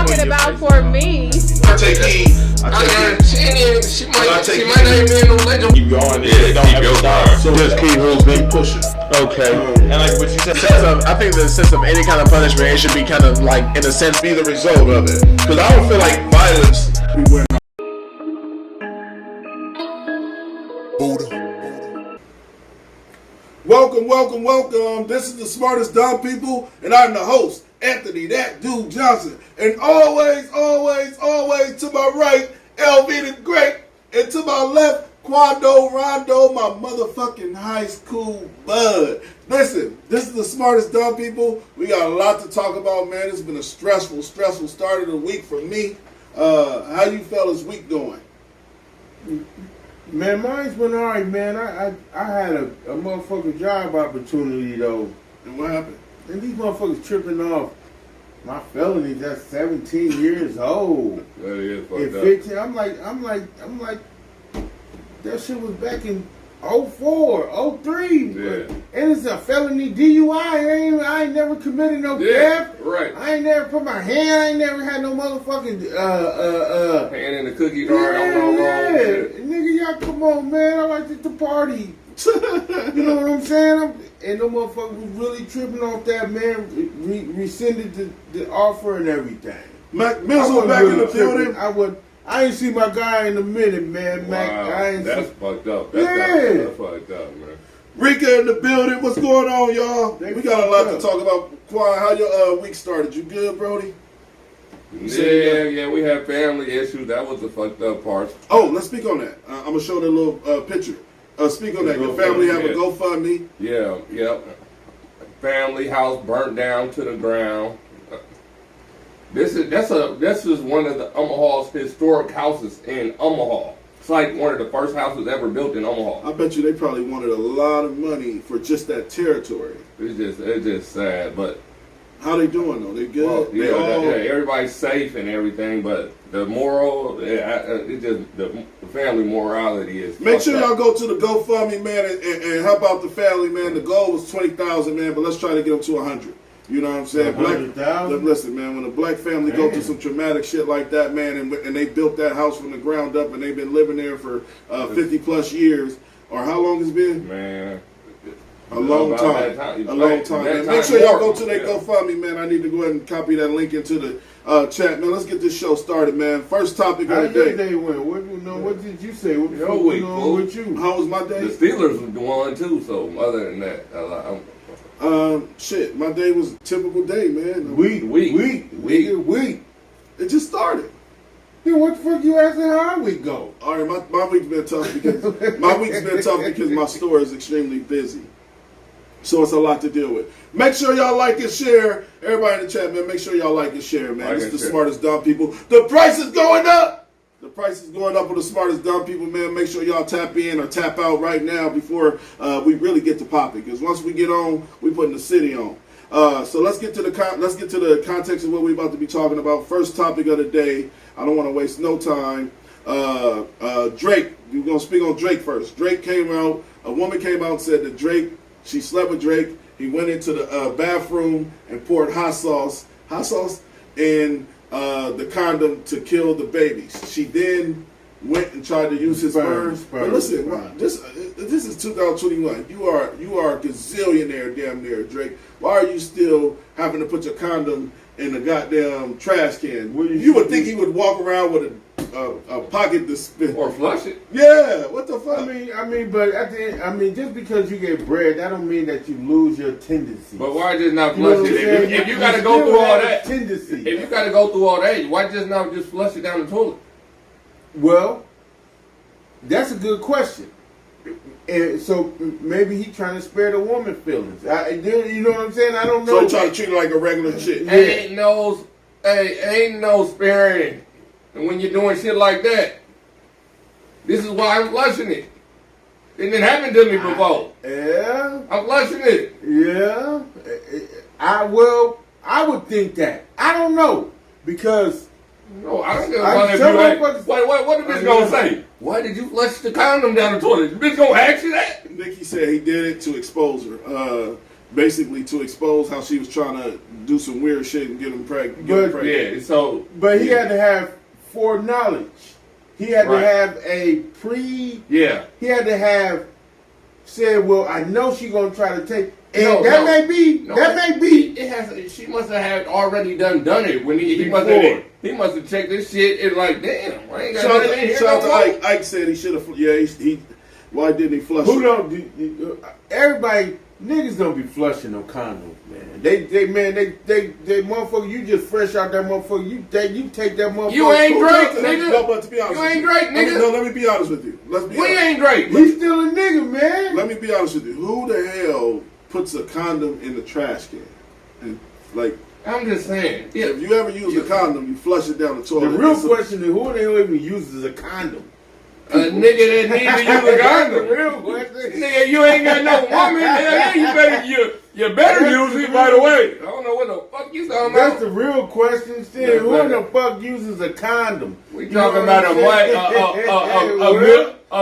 talking about for me. I take heed. She might not even be in no legend. Keep going. Yeah, keep your car. So just keep moving, pushing. Okay. And like what you said, I think the sense of any kind of punishment, it should be kind of like, in a sense, be the result of it. Because I don't feel like violence. Welcome. This is the Smartest Dumb People, and I'm the host, Anthony That Dude Johnson. And always to my right, LV the Great, and to my left, Quando Rondo, my motherfucking high school bud. Listen, this is the Smartest Dumb People. We got a lot to talk about, man. It's been a stressful start of the week for me. How you fellas week going? Man, mine's been alright, man. I had a motherfucking job opportunity though. And what happened? And these motherfuckers tripping off my felonies at 17 years old. That is fucked At up. 15, I'm like, that shit was back in 04, 03. Yeah. And it's a felony DUI. I ain't never committed no theft. Right. I ain't never put my hand. I ain't never had no motherfucking Hand in the cookie jar. yeah. Nigga, y'all come on, man. I like to party. You know what I'm saying? And no motherfucker was really tripping off that, man. Rescinded the offer and everything. Mac Mizzle back in the building. I ain't seen my guy in a minute, man. Wow. Mac, That's fucked up. Yeah. That's fucked up, man. Rika in the building. What's going on, y'all? They We got a lot fucked to up. talk about. Quan, how your week started? You good, Brody? Yeah, we had family issues. That was the fucked up part. Oh, let's speak on that. I'm going to show the little picture. Speak on that. Your family have a GoFundMe. Yeah. Family house burnt down to the ground. This is one of the Omaha's historic houses in Omaha. It's like one of the first houses ever built in Omaha. I bet you they probably wanted a lot of money for just that territory. It's just sad, but How they doing, though? They good? well, everybody's safe and everything, but the moral, the family morality is. Make sure fucked y'all up. go to the GoFundMe, man, and help out the family, man. The goal was 20,000, man, but let's try to get them to 100. You know what I'm saying? 100,000? Listen, man, when a black family go through some traumatic shit like that, man, and they built that house from the ground up, and they've been living there for 50 plus years, or how long it's been? Man. A long time. Man. Make sure y'all go to their GoFundMe, man. I need to go ahead and copy that link into the chat, man. Let's get this show started, man. First topic How of the your day. day went? What did you say? What the Your fuck week, going on fool. with you? How was my The day? Steelers won too, so other than that, Shit, my day was a typical day, man. Week. Week. It just started. Then what the fuck you asking how our week go? All right, my week's been tough because my store is extremely busy. So it's a lot to deal with. Make sure y'all like and share. Everybody in the chat, man, make sure y'all like and share, man. This is the Smartest Dumb People. The price is going up. The price is going up with the Smartest Dumb People, man. Make sure y'all tap in or tap out right now before we really get to popping. Because once we get on, we putting the city on. So let's get to the context of what we're about to be talking about. First topic of the day. I don't want to waste no time. Drake. We're gonna speak on Drake first. Drake came out. A woman came out and said that she slept with Drake. He went into the bathroom and poured hot sauce in the condom to kill the babies. She then went and tried to use his sperm. But listen, this is 2021. You are a gazillionaire, damn near, Drake. Why are you still having to put your condom in the goddamn trash can? You would think he would walk around with a pocket to spin or flush it. Yeah, what the fuck? I mean, but at the end, just because you get bread, that don't mean that you lose your tendency. But why just not flush it? If you got to go through all that, tendency. if you got to go through all that, why just not just flush it down the toilet? Well, that's a good question. And so maybe he trying to spare the woman feelings. You know what I'm saying? I don't know. So he trying to treat her like a regular chick. Ain't no sparing. And when you're doing shit like that, this is why I'm flushing it. It didn't happen to me before. Yeah. I'm flushing it. Yeah. I would think that. I don't know. Because no, I don't give a fuck if you ain't. What the bitch gonna say? Why did you flush the condom down the toilet? The bitch gonna ask you that? Nikki said he did it to expose her. basically to expose how she was trying to do some weird shit and get him pregnant. Yeah, so. But he had to have foreknowledge. He had to Right. have a Yeah. He had to have said, "Well, I know she gonna try to take." And No, that no. may be. No, that may be. It has. She must have had already done it when he must Before. have. He must have checked this shit and like, damn, I ain't got Shout nothing in here. out no to more. Ike. Ike said he should have. Yeah, he. Why didn't he flush Who it? don't? Everybody, niggas don't be flushing no condoms, man. They motherfucker. You just fresh out that motherfucker. You take that motherfucker. You ain't Who Drake, does that? nigga. No, but to be honest, You with ain't Drake, nigga. No, let me be honest with you. Let's be We honest. ain't Drake. He's still a nigga, man. Let me be honest with you. Who the hell puts a condom in the trash can? And like, I'm just saying. Yeah. if you ever use a condom, you flush it down the The toilet. real It's a- question is, who the hell even uses a condom? A nigga that needs to use a That's condom. the real question. Nigga, you ain't got no woman. Hell yeah, you better use it right away. I don't know what the fuck you talking That's about. the real question. Still, who in the fuck uses a condom? We You know talking what about I'm a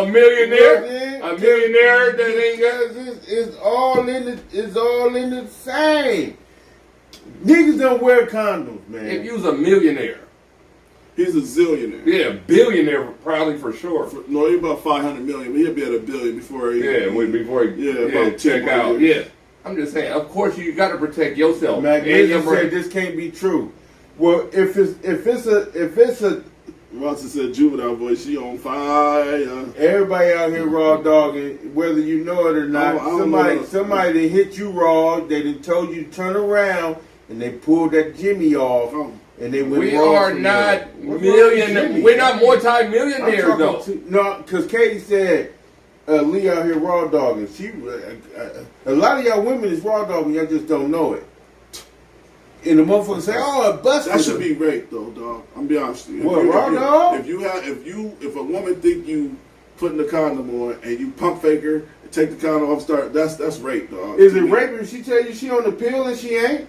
saying? millionaire, a millionaire that ain't got. It's all in the same. Niggas don't wear condoms, man. If you's a millionaire, He's a zillionaire. yeah, billionaire probably for sure. No, he's about 500 million, but he'll be at $1 billion before he. Yeah, before you about check 10 out. years. Yeah, I'm just saying. Of course, you got to protect yourself. Mac and your Mason brain. said this can't be true. Well, if it's a Ross said juvenile voice, she on fire. everybody out here raw dogging, whether you know it or not. I don't know. Somebody that hit you raw. They done told you to turn around, and they pulled that Jimmy off, Oh. and they went We raw are from not there. What's wrong with millionaires. Jimmy? We're not I'm multi-millionaires talking though. no, because Katie said Lee out here raw dogging. She a lot of y'all women is raw dogging. Y'all just don't know it. And the motherfucker say, "Oh, it busted." That should her." be rape, though, dog. I'm be honest with you. What, raw dog? If a woman think you putting the condom on and you pump fake her, take the condom off, that's rape, dog. Is it rape if she tell you she on the pill and she ain't?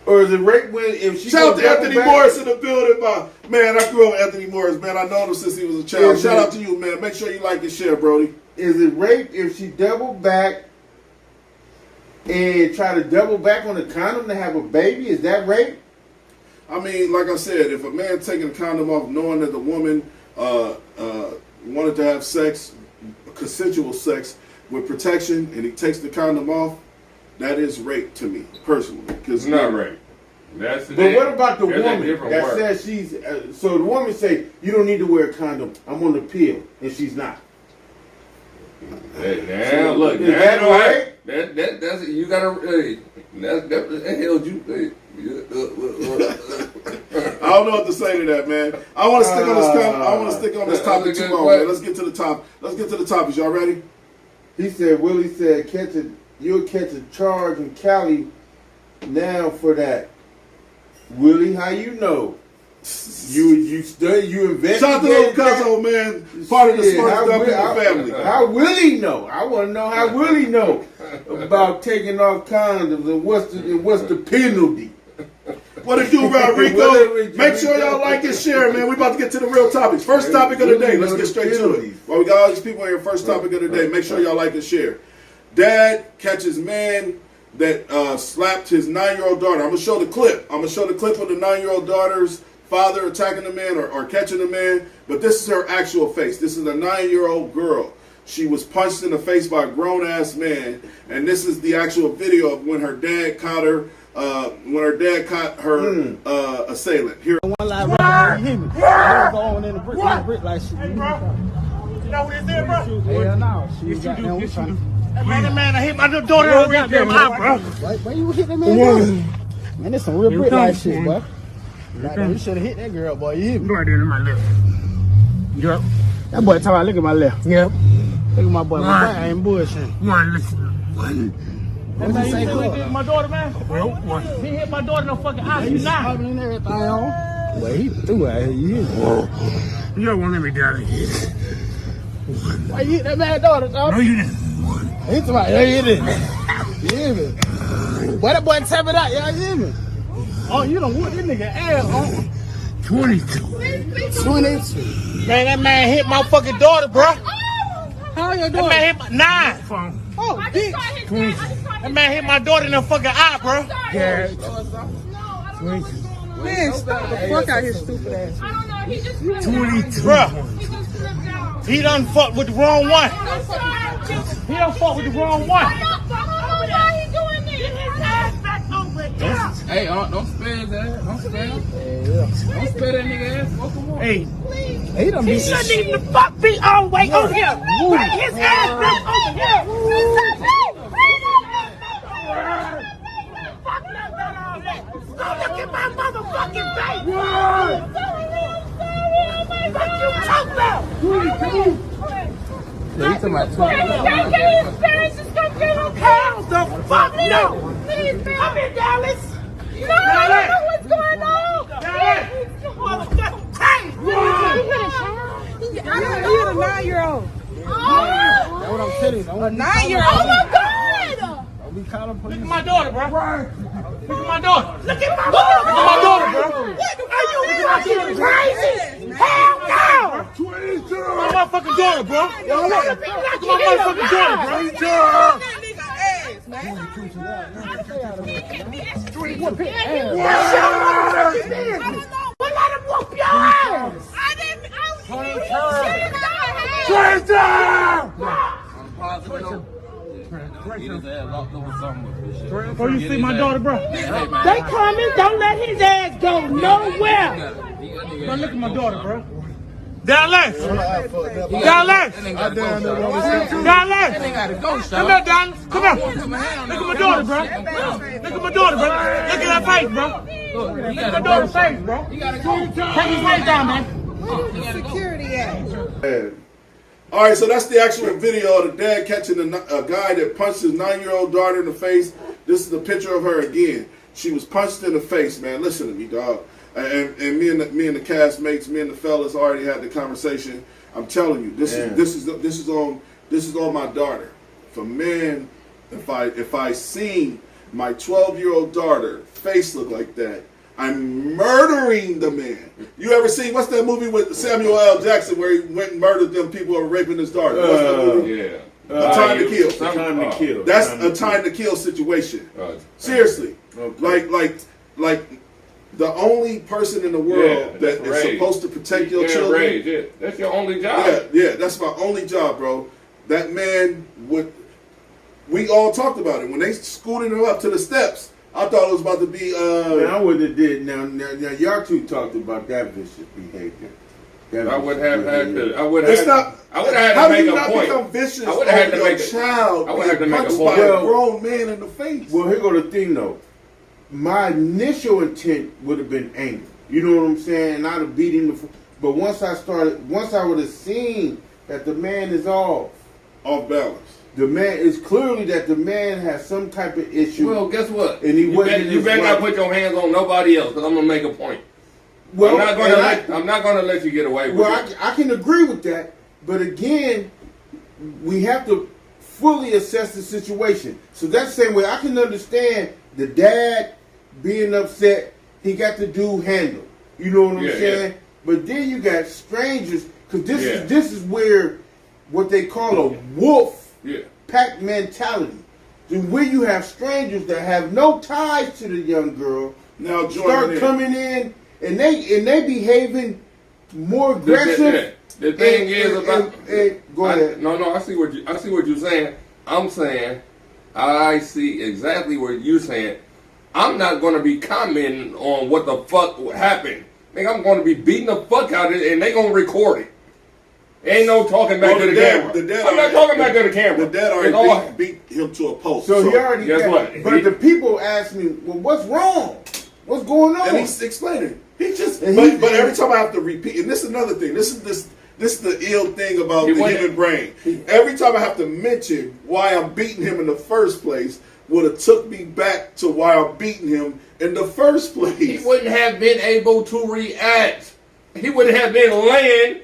Or is it rape when if she Shout out go to Anthony double back? Morris in the building, man. I grew up with Anthony Morris, man. I known him since he was a child. Is Shout it- out to you, man. Make sure you like and share, Brody. Is it rape if she double back and try to double back on the condom to have a baby? Is that rape? I mean, like I said, if a man taking the condom off knowing that the woman wanted to have sex, consensual sex with protection, and he takes the condom off, that is rape to me, personally. It's not rape. That's But what about the there's a woman different that word. says she's so the woman say you don't need to wear a condom. I'm on the pill and she's not. Hey, now look, Is now that right? That's you gotta. That held you. I don't know what to say to that, man. I want to stick on this. I want to stick on this topic too long, man. Let's get to the top. Let's get to the topics. Y'all ready? He said Willie said you'll catch a charge in Cali now for that. Willie, how you know? You study, you investigate. Shout out to little cousin, man. Part of the Shit, smart how stuff in Will- the family. How Willie know? I want to know how Willie know about taking off condoms and what's the penalty. What it do, Rodrigo? Make sure y'all like and share, man. We about to get to the real topics. First topic of the day. Let's get straight to it. Well, we got all these people here. First topic of the day. Make sure y'all like and share. Dad catches man that slapped his 9-year-old daughter. I'm gonna show the clip. I'm gonna show the clip of the 9-year-old daughter's father attacking the man or catching the man. But this is her actual face. This is a 9-year-old girl. She was punched in the face by a grown-ass man, and this is the actual video of when her dad caught her. When her dad caught her assailant. Here. One line right hit me. I was going in the brick like shit. Hey, bro. You know what this is, bro? Hell no. She was goddamn we trying to. Hey, man, that man, I hit my little daughter in the goddamn eye, bro. Why you hit that man? Man, this some real brick like shit, boy. Goddamn, you should have hit that girl, boy. You hit me. Right there in my left. Yep. That boy talking about, look at my left. Yep. Look at my boy. My boy ain't bullshitting. One, listen. One. What Man, you say, you Clark? hit my daughter, man? Well, one. He hit my daughter in the fucking eye. He She not. stopping and everything on. Well, he threw out here. You hit me. You don't want to let me down here. Why you hit that man's daughter, dog? No, you didn't. He talking about, yeah, you hit it. You hit me. Boy, that boy tap it out. Yeah, you hit me. Oh, you done whooped this nigga ass on 22. 22. Man, that man hit my fucking daughter, bro. How you That doing? man hit my 9. Phone. Oh, I bitch. just saw his dad. I just saw That his man hit my daughter in the fucking eye, bro. Yeah. No, I don't know what's going on. Man, stop the fuck out here, stupid ass. I don't know. He just flipped 22. Bro, out. He just flipped out. he done fucked with the wrong one. I'm sorry. He done fucked with the wrong one. I don't know why he doing this. Get his ass back over here. Hey, don't spare his ass. Don't spare him. Don't spare that nigga ass. Fuck him up. Hey, He done he beat shouldn't even the fuck be all the way over here. Bring his ass back over here. Don't look at my motherfucking face. What you talking about? So you talking about Hell the fuck no. I'm in Dallas. No, I don't know what's going on. Dallas. Motherfucking crazy. He's a 9-year-old. That's what I'm telling you. A Don't 9-year-old. Oh my God! be calling Look police. at my daughter, bro. Look at my daughter. Look at my daughter, bro. Are you fucking crazy? Hell no. 22. My motherfucking daughter, bro. Look at my motherfucking daughter, bro. Well, let him whoop your ass. Bro, you see my daughter, bro? They coming. Don't let his ass go nowhere. Bro, look at my daughter, bro. Dallas. Dallas. Dallas. Come here, Dallas. Come here. Look at my daughter, bro. Look at my daughter, bro. Look at her face, bro. Look at my daughter's face, bro. Take his face down, man. Security at? All right, so that's the actual video of the dad catching a guy that punched his 9-year-old daughter in the face. This is the picture of her again. She was punched in the face, man. Listen to me, dog. And me and the castmates, me and the fellas already had the conversation. I'm telling you, this is on my daughter. For man, if I seen my 12-year-old daughter face look like that, I'm murdering the man. You ever seen, what's that movie with Samuel L. Jackson where he went and murdered them people who were raping his daughter? What's that movie? Yeah. A Time to Kill. Time to kill. That's a time to kill situation. Seriously. Like the only person in the world that is supposed to protect your children. Rage, yeah. That's your only job. Yeah, that's my only job, bro. That man would. We all talked about it when they scooted him up to the steps. I thought it was about to be. Man, I would have did. Now, y'all two talked about that vicious behavior. I would have had to. I would It's have. not. I would have How had do to you make a not point. become vicious I would have had over to your make a. child I would have to being make a punched point. by a Well- grown man in the face? Well, here go the thing though. My initial intent would have been anger. You know what I'm saying? And I'd have beat him. But once I would have seen that the man is off balance. The man is clearly that the man has some type of issue. Well, guess what? And he you wasn't better, in you his better not right. put your hands on nobody else because I'm gonna make a point. Well, I'm not gonna let you get away with it. I can agree with that, but again, we have to fully assess the situation. So that's the same way I can understand the dad being upset. He got the dude handled. You know what I'm saying? Yeah. But then you got strangers, because Yeah. this is where what they call a wolf Yeah. pack mentality. Where you have strangers that have no ties to the young girl Now start coming in and they behaving more aggressive. The thing is about. Go ahead. No. I see what you're saying. I'm saying, I see exactly what you're saying. I'm not going to be commenting on what the fuck happened. I'm going to be beating the fuck out of it, and they going to record it. Ain't no talking back to the camera. I'm not talking back to the camera. The dad It's already beat him to a post. So he already guess got, what? But the people ask me, well, what's wrong? What's going on? And he's explaining. He just. And But every time I have to repeat, and this is another thing. This is the ill thing about the human brain. Every time I have to mention why I'm beating him in the first place, would have took me back to why I'm beating him in the first place. He wouldn't have been able to react. He would have been laying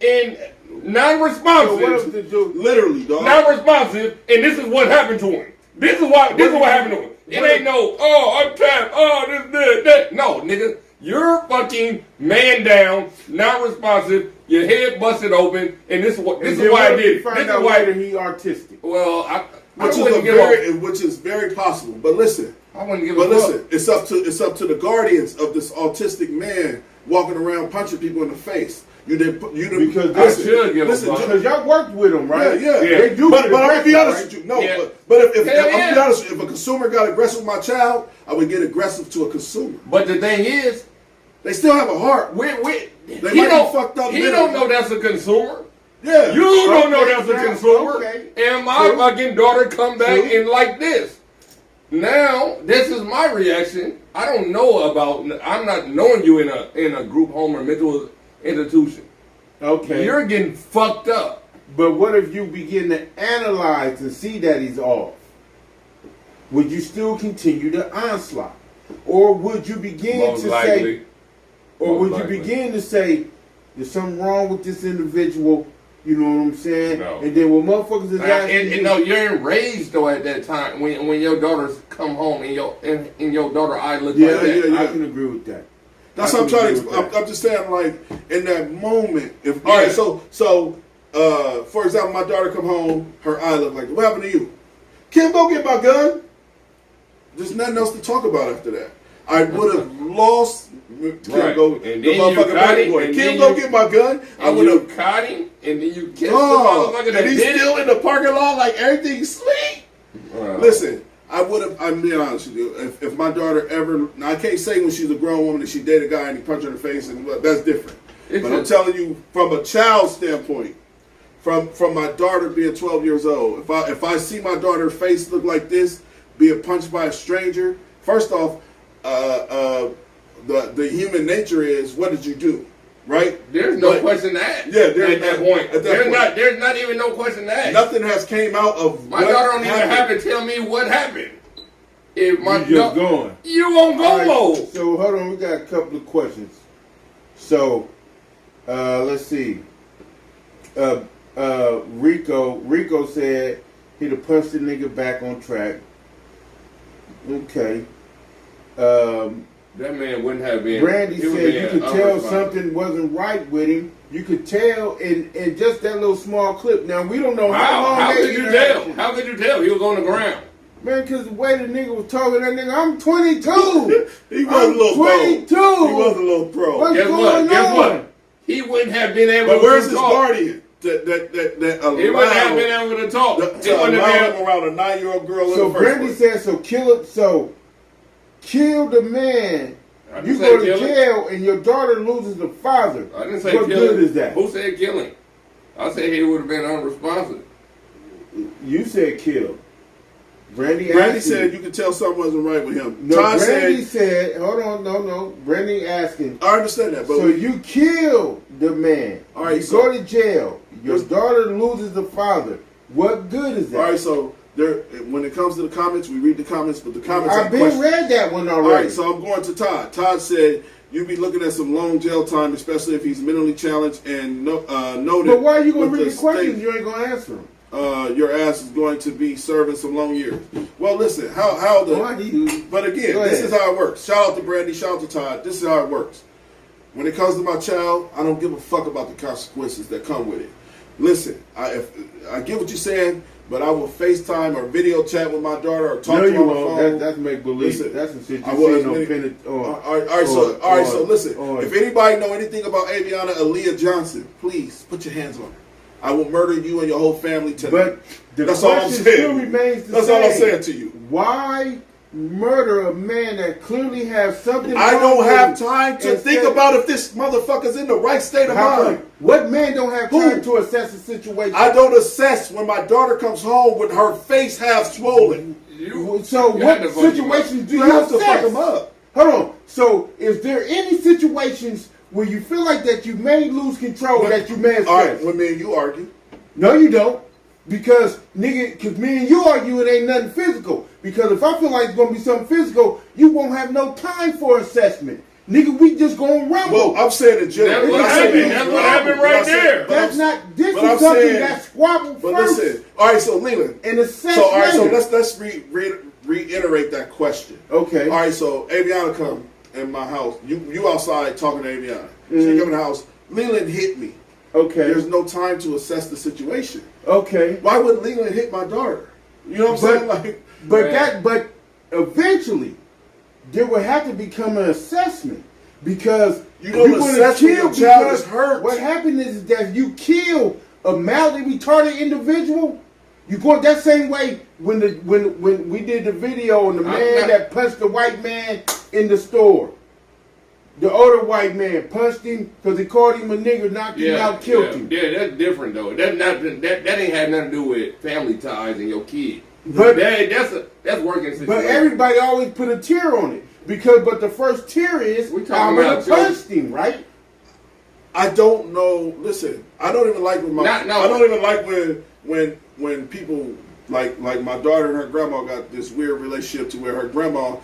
in non-responsive. So what if the dude, Literally, dog. Non-responsive, and this is what happened to him. This is what happened to him. It ain't no, I'm tapped, that. No, nigga, you're fucking man down, non-responsive, your head busted open, and this is why I did it. This is why he artistic. Well, which is very possible. But listen, I wouldn't give but a fuck. listen, it's up to the guardians of this autistic man walking around punching people in the face. Because I should give a fuck. Because y'all worked with them, right? Yeah. They do. But I'm gonna be honest with you. No, Yeah. but if Hell I'm gonna be yeah. honest, if a consumer got aggressive with my child, I would get aggressive to a consumer. But the thing is, They still have a heart. he might be don't fucked up He mentally. don't know that's a consumer. Yeah. You don't know Okay, that's a now, consumer. okay. And my True. fucking daughter come back True. and like this. Now, this is my reaction. I don't know about. I'm not knowing you in a group home or mental institution. Okay. You're getting fucked up. But what if you begin to analyze and see that he's off? Would you still continue the onslaught? Or would you begin Most to likely. say, or Most would likely. you begin to say, there's something wrong with this individual, you know what I'm saying? No. And then when motherfuckers is asking And you, no, you're enraged though at that time when your daughters come home and your daughter eye look yeah, like that. yeah, I can agree with that. That's I what I'm can trying to. agree with that. I'm just saying, like in that moment. If all right, so for example, my daughter come home, her eye look like. What happened to you? Kim, go get my gun. There's nothing else to talk about after that. I would have lost. Kim, Right. go And the then you motherfucking caught baby him, boy. and Kim, then go you- get my gun. I And would you have. caught him and then you kissed Oh, the motherfucker that and he's did still it. in the parking lot like everything's sweet. Wow. Listen, I would have. I'm being honest with you. If my daughter ever, now I can't say when she's a grown woman that she dated a guy and he punched her in the face, and well, that's different. It's But I'm just- telling you, from a child's standpoint, from my daughter being 12 years old, if I see my daughter's face look like this, being punched by a stranger, first off, the human nature is, what did you do, right? There's no But- question to ask. Yeah, there's at that not- point. at that there's point. not. There's not even no question to ask. Nothing has came out of My what daughter don't even happened. have to tell me what happened. If my You just going. you on go All right, mode. so hold on, we got a couple of questions. So, let's see. Rico said he'd have punched the nigga back on track. Okay. That man wouldn't have been. Brandy he would said be you could tell unresponsive. something wasn't right with him. You could tell in just that little small clip. Now, we don't know how long How they could you interaction. tell? How could you tell? He was on the ground. Man, because the way the nigga was talking, that nigga, I'm 22. He was a little 22. throw. He was a little throw. What's Guess going what? Guess on? what? He wouldn't have been able But where's to his talk. guardian? That allowed, He wouldn't have been able to talk. He to wouldn't allow have him been. around a 9-year-old girl So in the first Brandy place. said, kill the man. I You didn't go say to kill him. jail and your daughter loses the father. I didn't say what kill good him. is that? Who said killing? I said he would have been unresponsive. You said kill. Brandy Brandy asked said you could tell something wasn't right with him. No, Todd Brandy said, said, hold on, no. Brandy asking, I understand that, but so you kill the man. All right, you so- go to jail. Your daughter loses the father. What good is that? all right. So there, when it comes to the comments, we read the comments, but the comments. I've have been questions. read that one All already. right, so I'm going to Todd. Todd said you'd be looking at some long jail time, especially if he's mentally challenged and noted. But why are you going to with read the questions? state- You ain't going to answer them. Your ass is going to be serving some long years. Well, listen, how the. Why do you? But again, Go this ahead. is how it works. Shout out to Brandy, shout out to Todd. This is how it works. When it comes to my child, I don't give a fuck about the consequences that come with it. Listen, I get what you're saying, but I will FaceTime or video chat with my daughter or talk No, to her you on the won't. phone. That's make believe. Listen, That's some shit I you was see on many- Pennant. All right, so listen. If anybody know anything about Aviana Aaliyah Johnson, please put your hands on her. I will murder you and your whole family tonight. But the That's all I'm question saying. still remains the That's same. all I'm saying to you. Why murder a man that clearly has something? I wrong don't with have him time to and think say- about if this motherfucker's in the right state of How mind. come? What man don't have Who? time to assess the situation? I don't assess when my daughter comes home with her face half swollen. So You what had to fuck him situations do You you have to assess? fuck him up. Hold on. So is there any situations where you feel like that you may lose control, that you may All right, assess? when me and you argue, No, you don't. Because, nigga, because me and you argue it ain't nothing physical. Because if I feel like it's going to be something physical, you won't have no time for assessment. Nigga, we just going to rumble. well, I'm saying in general. That's what I'm saying happened. in That's general. what happened But right I'm saying- there. but I'm- That's not, this but is I'm something saying- that squabbled But first listen, all right, so Leland. and assessed So all right, so later. let's reiterate that question. Okay. All right, so Aviana come in my house. You outside talking to Aviana. She Mhm. come in the house. Leland hit me. Okay. There's no time to assess the situation. Okay. Why would Leland hit my daughter? You know what I'm saying? Like, but eventually there would have to become an assessment because you don't you're gonna assess when your child is hurt. What happened is that if you kill a mildly retarded individual, you go that same way when we did the video on the man that punched the white man in the store. The older white man punched him because he called him a nigger, knocked him out, killed him. Yeah, that's different though. That ain't had nothing to do with family ties and your kid. But that's working situation. But everybody always put a tier on it but the first tier is I would have punched him, right? I don't know. Listen, I don't even like when I don't even like when people like my daughter and her grandma got this weird relationship to where her grandma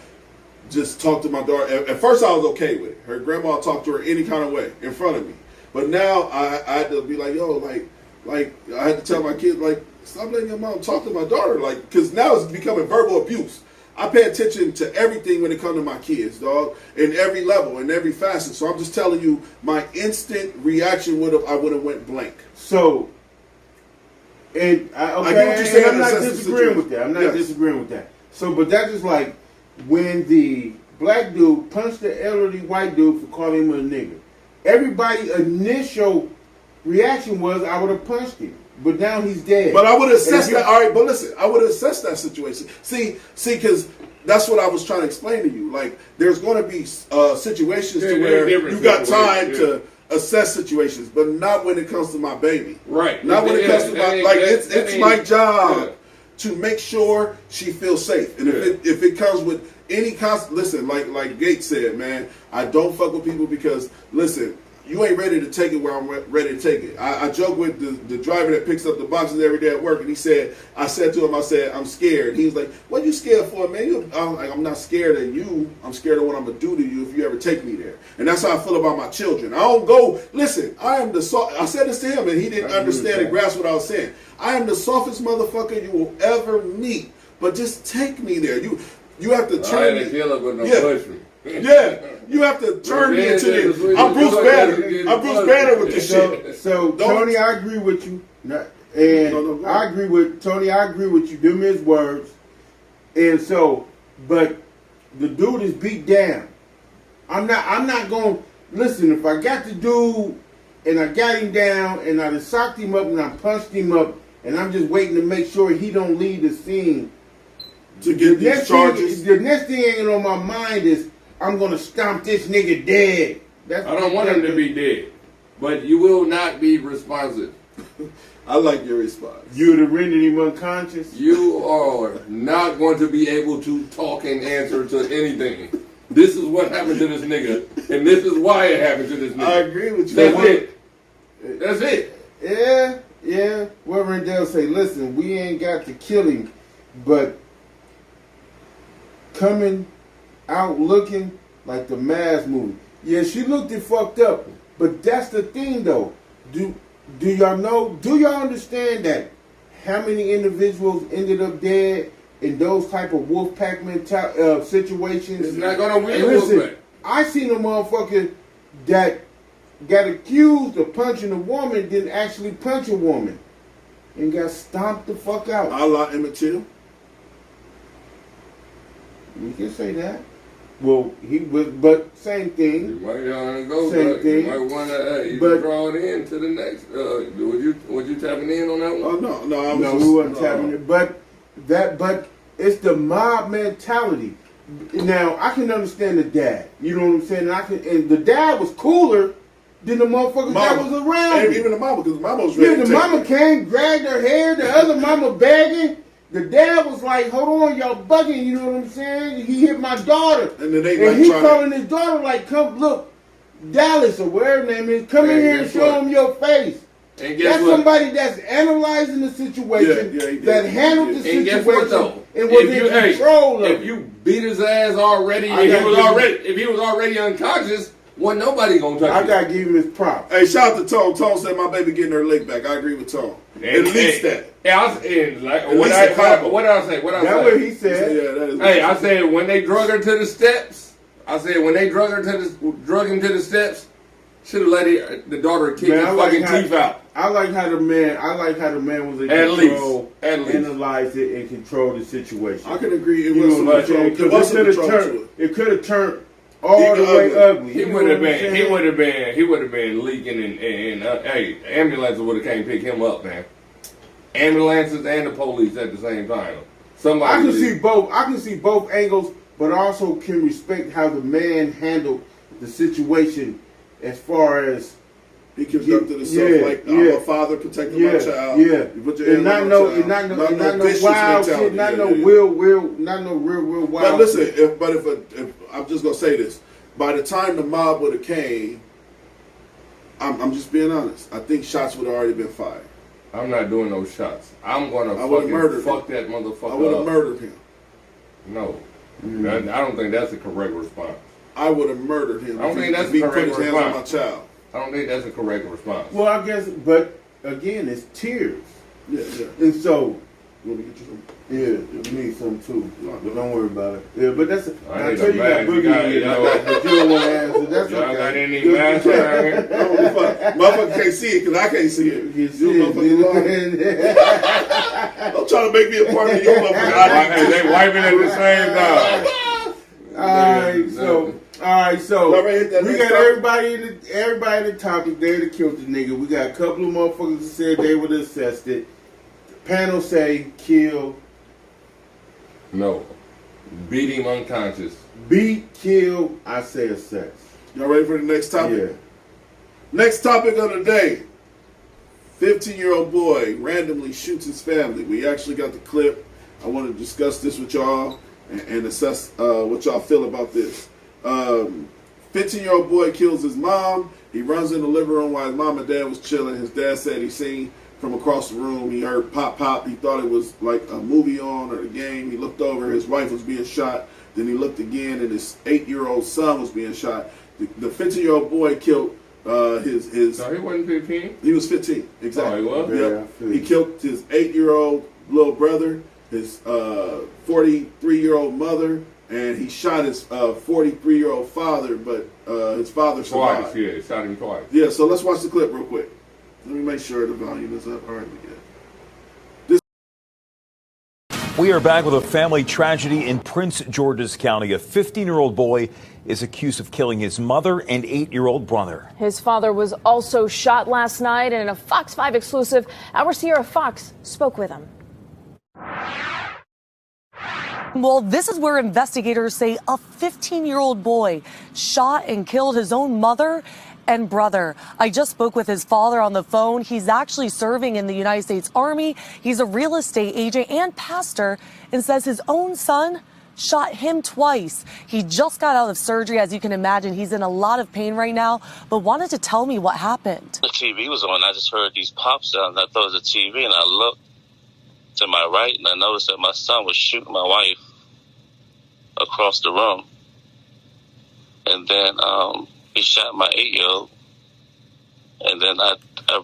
just talked to my daughter. At first, I was okay with it. Her grandma talked to her any kind of way in front of me. But now I had to be like, yo, like I had to tell my kids, like, stop letting your mom talk to my daughter, like, because now it's becoming verbal abuse. I pay attention to everything when it comes to my kids, dog, in every level, in every facet. So I'm just telling you, my instant reaction I would have went blank. So, and I get what you're saying. I'm not disagreeing with that. I'm not disagreeing with that. So, but that's just like when the black dude punched the elderly white dude for calling him a nigger. Everybody's initial reaction was, I would have punched him. But now he's dead. But I would assess that. All right, but listen, I would assess that situation. See, because that's what I was trying to explain to you. Like, there's going to be situations to where you got time to assess situations, but not when it comes to my baby. Right. Not when it comes to my, like, it's my job to make sure she feels safe. And if it comes with any listen, like Gates said, man, I don't fuck with people because, listen, you ain't ready to take it where I'm ready to take it. I joke with the driver that picks up the boxes every day at work, and I said to him, I'm scared. He was like, what you scared for, man? I'm not scared of you. I'm scared of what I'm going to do to you if you ever take me there. And that's how I feel about my children. I don't go, listen, I said this to him, and he didn't understand and grasp what I was saying. I am the softest motherfucker you will ever meet, but just take me there. You have to turn me. Yeah, you have to turn me into this. I'm Bruce Banner. I'm Bruce Banner with this shit. So Tony, I agree with you. I agree with Tony. I agree with you. Them his words. And so, but the dude is beat down. I'm not going to listen. If I got the dude and I got him down and I just socked him up and I punched him up and I'm just waiting to make sure he don't leave the scene to get these charges. The next thing ain't on my mind is I'm going to stomp this nigga dead. I don't want him to be dead, but you will not be responsive. I like your response. You would have rendered him unconscious? You are not going to be able to talk and answer to anything. This is what happened to this nigga, and this is why it happened to this nigga. I agree with you. That's it. Yeah. What Rendell say, listen, we ain't got to kill him, but coming out looking like the Mask movie. Yeah, she looked it fucked up, but that's the thing though. Do y'all know? Do y'all understand that how many individuals ended up dead in those type of wolf pack situations? It's not gonna win. Listen, I seen a motherfucker that got accused of punching a woman, didn't actually punch a woman, and got stomped the fuck out. A la Emmett Till. We can say that. Well, he was, but same thing. You might want to go. Same thing. You might want to draw it in to the next. Was you tapping in on that one? Oh no, we wasn't tapping it. But it's the mob mentality. Now I can understand the dad. You know what I'm saying? And the dad was cooler than the motherfucker that was around. And even the mama, because the mama was ready. Yeah, the mama came, grabbed her hair. The other mama begging. The dad was like, hold on, y'all bugging, you know what I'm saying? He hit my daughter. And then he calling his daughter like, come, look, Dallas or whatever her name is, come in here and show him your face. And that's somebody that's analyzing the situation, that handled the situation, and was in control of it. If you beat his ass already, if he was already unconscious, wasn't nobody gonna touch him. I gotta give him his props. Hey, shout out to Tone. Tone said my baby getting her leg back. I agree with Tone. At least that. What did I say? That's what he said. Yeah, that is. Hey, I said when they drug her to the steps. Drug him to the steps. Should have let the daughter kick his fucking teeth out. I like how the man was in control, analyzed it, and controlled the situation. I can agree. It was some control. It could have turned all the way ugly. He would have been leaking, and hey, ambulances would have came pick him up, man. Ambulances and the police at the same time. I can see both. I can see both angles, but also can respect how the man handled the situation as far as. He conducted himself like I'm a father protecting my child. Yeah, and not no wild shit, not no real wild. But listen, if I'm just gonna say this, by the time the mob would have came, I'm just being honest. I think shots would have already been fired. I'm not doing no shots. I'm gonna fuck that motherfucker up. I would have murdered him. No, I don't think that's the correct response. I would have murdered him. I don't think that's the correct response. Hands on my child. I don't think that's a correct response. Well, I guess, but again, it's tears. Yeah. And so, you want to get you some? Yeah, you need some too. But don't worry about it. Yeah, but that's. I tell you got boogie, but you don't want to answer. That's y'all okay. got any mask around Motherfucker can't see it because I can't see it. Don't try to make me a part of your motherfucker. They wiping at the same time. All right, so we got everybody in the topic there that killed the nigga. We got a couple of motherfuckers that said they would have assessed it. The panel say kill. No. Beat him unconscious. Beat, kill, I say assess. Y'all ready for the next topic? Yeah. Next topic of the day. 15-year-old boy randomly shoots his family. We actually got the clip. I want to discuss this with y'all and assess what y'all feel about this. 15-year-old boy kills his mom. He runs in the living room while his mom and dad was chilling. His dad said he seen from across the room. He heard pop, pop. He thought it was like a movie on or a game. He looked over. His wife was being shot. Then he looked again, and his 8-year-old son was being shot. The 15-year-old boy killed his. No, he wasn't 15. He was 15. Exactly. Oh, he was? Yep. He killed his 8-year-old little brother, his 43-year-old mother, and he shot his 43-year-old father, but his father survived. Twice, yeah, shot him twice. Yeah, so let's watch the clip real quick. Let me make sure the volume is up. All right, we get it. We are back with a family tragedy in Prince George's County. A 15-year-old boy is accused of killing his mother and 8-year-old brother. His father was also shot last night, and in a Fox 5 exclusive, our Sierra Fox spoke with him. Well, this is where investigators say a 15-year-old boy shot and killed his own mother and brother. I just spoke with his father on the phone. He's actually serving in the United States Army. He's a real estate agent and pastor, and says his own son shot him twice. He just got out of surgery. As you can imagine, he's in a lot of pain right now, but wanted to tell me what happened. The TV was on. I just heard these pop sounds. I thought it was a TV, and I looked to my right, and I noticed that my son was shooting my wife across the room. And then he shot my 8-year-old. And then I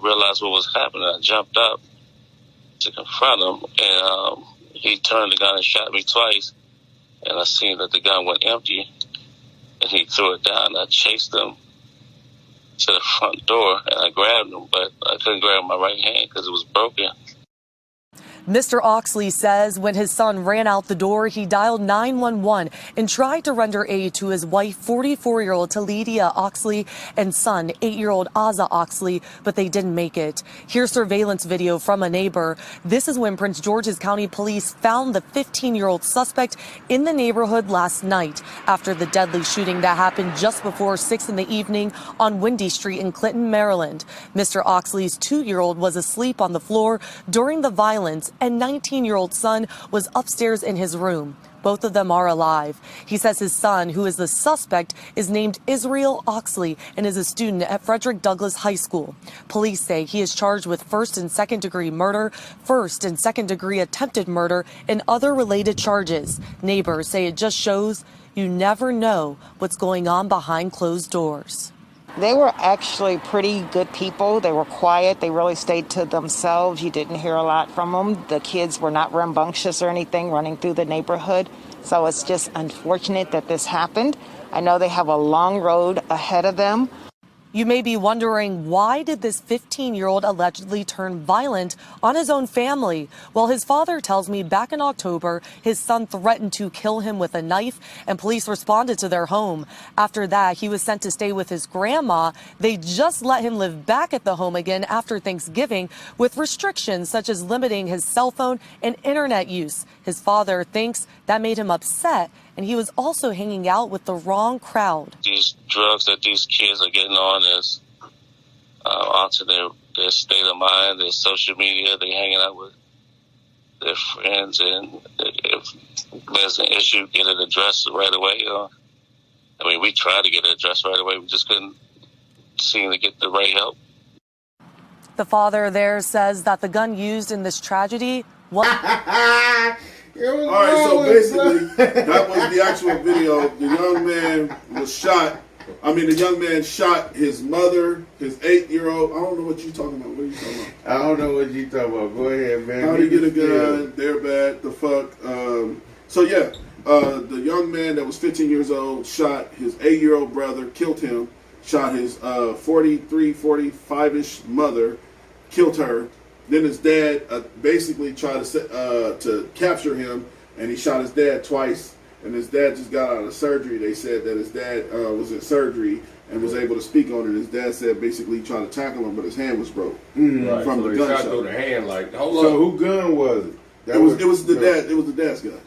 realized what was happening. I jumped up to confront him, and he turned the gun and shot me twice. And I seen that the gun went empty, and he threw it down. I chased him to the front door, and I grabbed him, but I couldn't grab my right hand because it was broken. Mr. Oxley says when his son ran out the door, he dialed 911 and tried to render aid to his wife, 44-year-old Talidia Oxley, and son, 8-year-old Aza Oxley, but they didn't make it. Here's surveillance video from a neighbor. This is when Prince George's County Police found the 15-year-old suspect in the neighborhood last night after the deadly shooting that happened just before 6 in the evening on Windy Street in Clinton, Maryland. Mr. Oxley's 2-year-old was asleep on the floor during the violence, and 19-year-old son was upstairs in his room. Both of them are alive. He says his son, who is the suspect, is named Israel Oxley and is a student at Frederick Douglass High School. Police say he is charged with first and second degree murder, first and second degree attempted murder, and other related charges. Neighbors say it just shows you never know what's going on behind closed doors. They were actually pretty good people. They were quiet. They really stayed to themselves. You didn't hear a lot from them. The kids were not rambunctious or anything running through the neighborhood. So it's just unfortunate that this happened. I know they have a long road ahead of them. You may be wondering, why did this 15-year-old allegedly turn violent on his own family? Well, his father tells me back in October, his son threatened to kill him with a knife, and police responded to their home. After that, he was sent to stay with his grandma. They just let him live back at the home again after Thanksgiving with restrictions such as limiting his cell phone and internet use. His father thinks that made him upset, and he was also hanging out with the wrong crowd. These drugs that these kids are getting on is alter their state of mind, their social media. They're hanging out with their friends, and if there's an issue, get it addressed right away. I mean, we tried to get it addressed right away. We just couldn't seem to get the right help. The father there says that the gun used in this tragedy was... All right, so basically, that was the actual video. The young man was shot. I mean, the young man shot his mother, his 8-year-old. I don't know what you're talking about. What are you talking about? I don't know what you're talking about. Go ahead, man. How to get a gun? They're bad. The fuck. So yeah, the young man that was 15 years old shot his 8-year-old brother, killed him. Shot his 43, 45-ish mother, killed her. Then his dad basically tried to capture him, and he shot his dad twice. And his dad just got out of surgery. They said that his dad was in surgery and was able to speak on it. His dad said basically he tried to tackle him, but his hand was broke Right, from so the he gunshot. shot through the hand, like, hold So up. who gun was it? It was the dad. It was the dad's gun.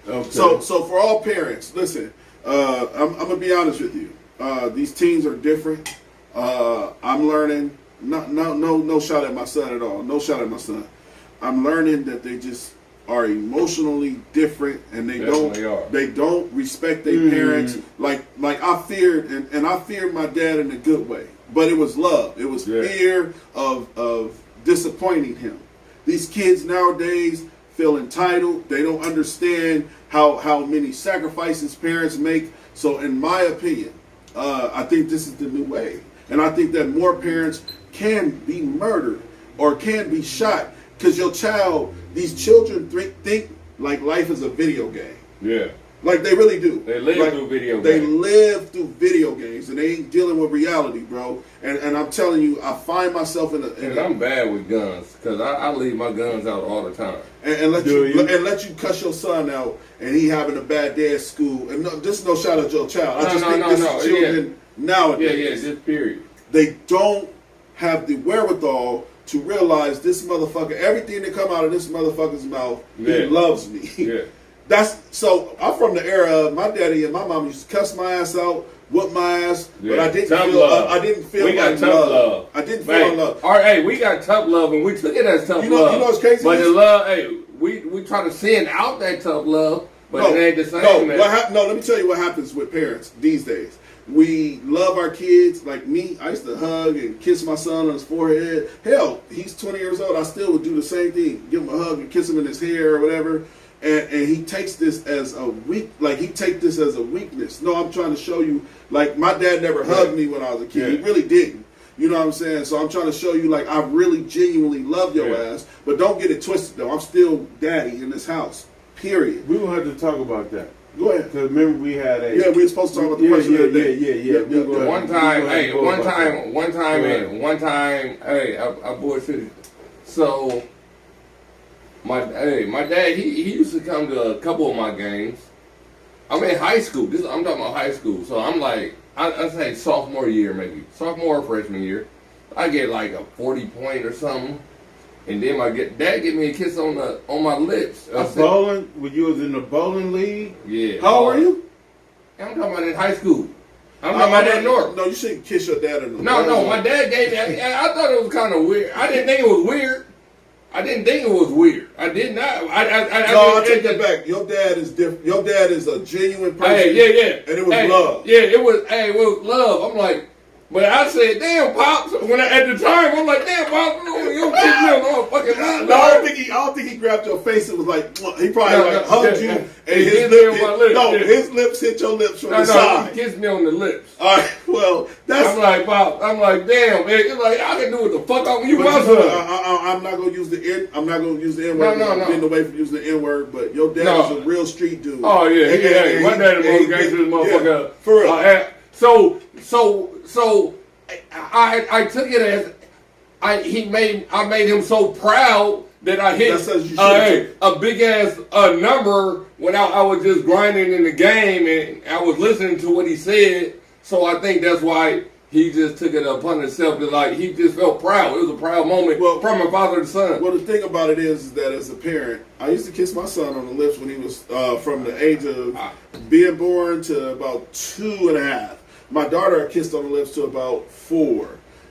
Okay. So for all parents, listen. I'm gonna be honest with you. These teens are different. I'm learning. No shot at my son at all. No shot at my son. I'm learning that they just are emotionally different, and they don't respect their parents. Like I feared, and I feared my dad in a good way, but it was love. It was fear of disappointing him. These kids nowadays feel entitled. They don't understand how many sacrifices parents make. So in my opinion, I think this is the new way. And I think that more parents can be murdered or can be shot because these children think like life is a video game. Yeah. Like they really do. They live through video games. They live through video games, and they ain't dealing with reality, bro. And I'm telling you, I find myself And I'm bad with guns because I leave my guns out all the time. And let you cuss your son out, and he having a bad day at school. And this is no shot at your child. I just think this is children nowadays. This period. They don't have the wherewithal to realize this motherfucker. Everything that come out of this motherfucker's mouth, he loves me. Yeah. So I'm from the era of my daddy and my mom used to cuss my ass out, whoop my ass, but I didn't feel we got like tough love. I didn't feel like love. All right, hey, we got tough love, and we took it as tough love. You know what's crazy? But the love, hey, we try to send out that tough love, but it ain't the same. Let me tell you what happens with parents these days. We love our kids. Like me, I used to hug and kiss my son on his forehead. Hell, he's 20 years old. I still would do the same thing. Give him a hug and kiss him in his hair or whatever. And he takes this as a weakness. No, I'm trying to show you, like, my dad never hugged me when I was a kid. He really didn't. You know what I'm saying? So I'm trying to show you, like, I really genuinely love your ass. But don't get it twisted, though. I'm still daddy in this house. Period. We will have to talk about that. Go ahead. Because remember we had a... Yeah, we were supposed to talk about the question of the day. Yeah. One time, hey, I bullshitted. So... My dad, he used to come to a couple of my games. I'm in high school. I'm talking about high school. So I'm like, I say sophomore year maybe. Sophomore or freshman year. I get like a 40 point or something. And then dad give me a kiss on my lips. Bowling? When you was in the bowling league? Yeah. How old were you? I'm talking about in high school. I'm talking about that North. No, you shouldn't kiss your dad in the No, my dad gave me, I thought it was kind of weird. I didn't think it was weird. I did not. I take that back. Your dad is different. Your dad is a genuine person. Hey, yeah. And it was love. Yeah, it was love. I'm like, but I said, damn, Pops. At the time, I'm like, damn, Pops, you don't kiss me on no fucking line. No, I don't think he grabbed your face. It was like, he probably hugged you, and his lips hit your lips from the side. He kissed me on the lips. All right, well, that's... I'm like, Pop, damn, man, it's like, I can do what the fuck I want. You my son. I'm not going to use the N-word. I'm getting away from using the N-word, but your dad is a real street dude. Oh, yeah. My dad is the most gangster motherfucker. For real. So I took it as I made him so proud that I hit a big ass number when I was just grinding in the game and I was listening to what he said. So I think that's why he just took it upon himself to, like, he just felt proud. It was a proud moment from a father to son. Well, the thing about it is that as a parent, I used to kiss my son on the lips when he was from the age of being born to about 2.5. My daughter I kissed on the lips to about 4.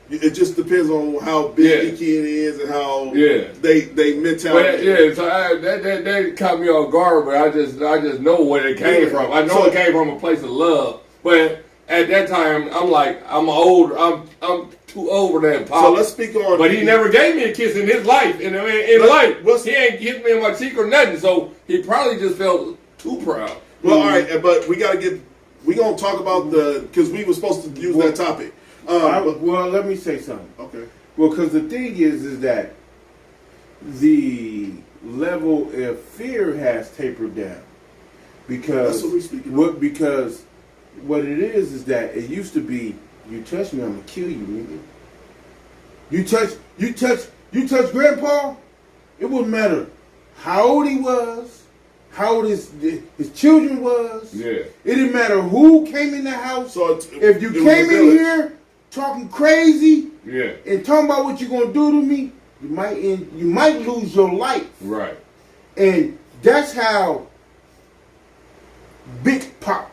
It just depends on how big the kid is and how they mentality. But, so that caught me off guard, but I just know where it came from. I know it came from a place of love, but at that time I'm like I'm too old for that. Pop. So let's speak on. But he never gave me a kiss in his life. In life, he ain't kissed me in my cheek or nothing. So he probably just felt too proud. Well, all right, but we gonna talk about because we were supposed to use that topic. Well, let me say something. Okay. Well, because the thing is that the level of fear has tapered down because that's what we're speaking of. Because what it is that it used to be, you touch me, I'm gonna kill you, nigga. You touch Grandpa, it wouldn't matter how old he was, how old his children was. Yeah. It didn't matter who came in the house. So if you came in here talking crazy, and talking about what you're gonna do to me, you might lose your life. Right. And that's how Big Pop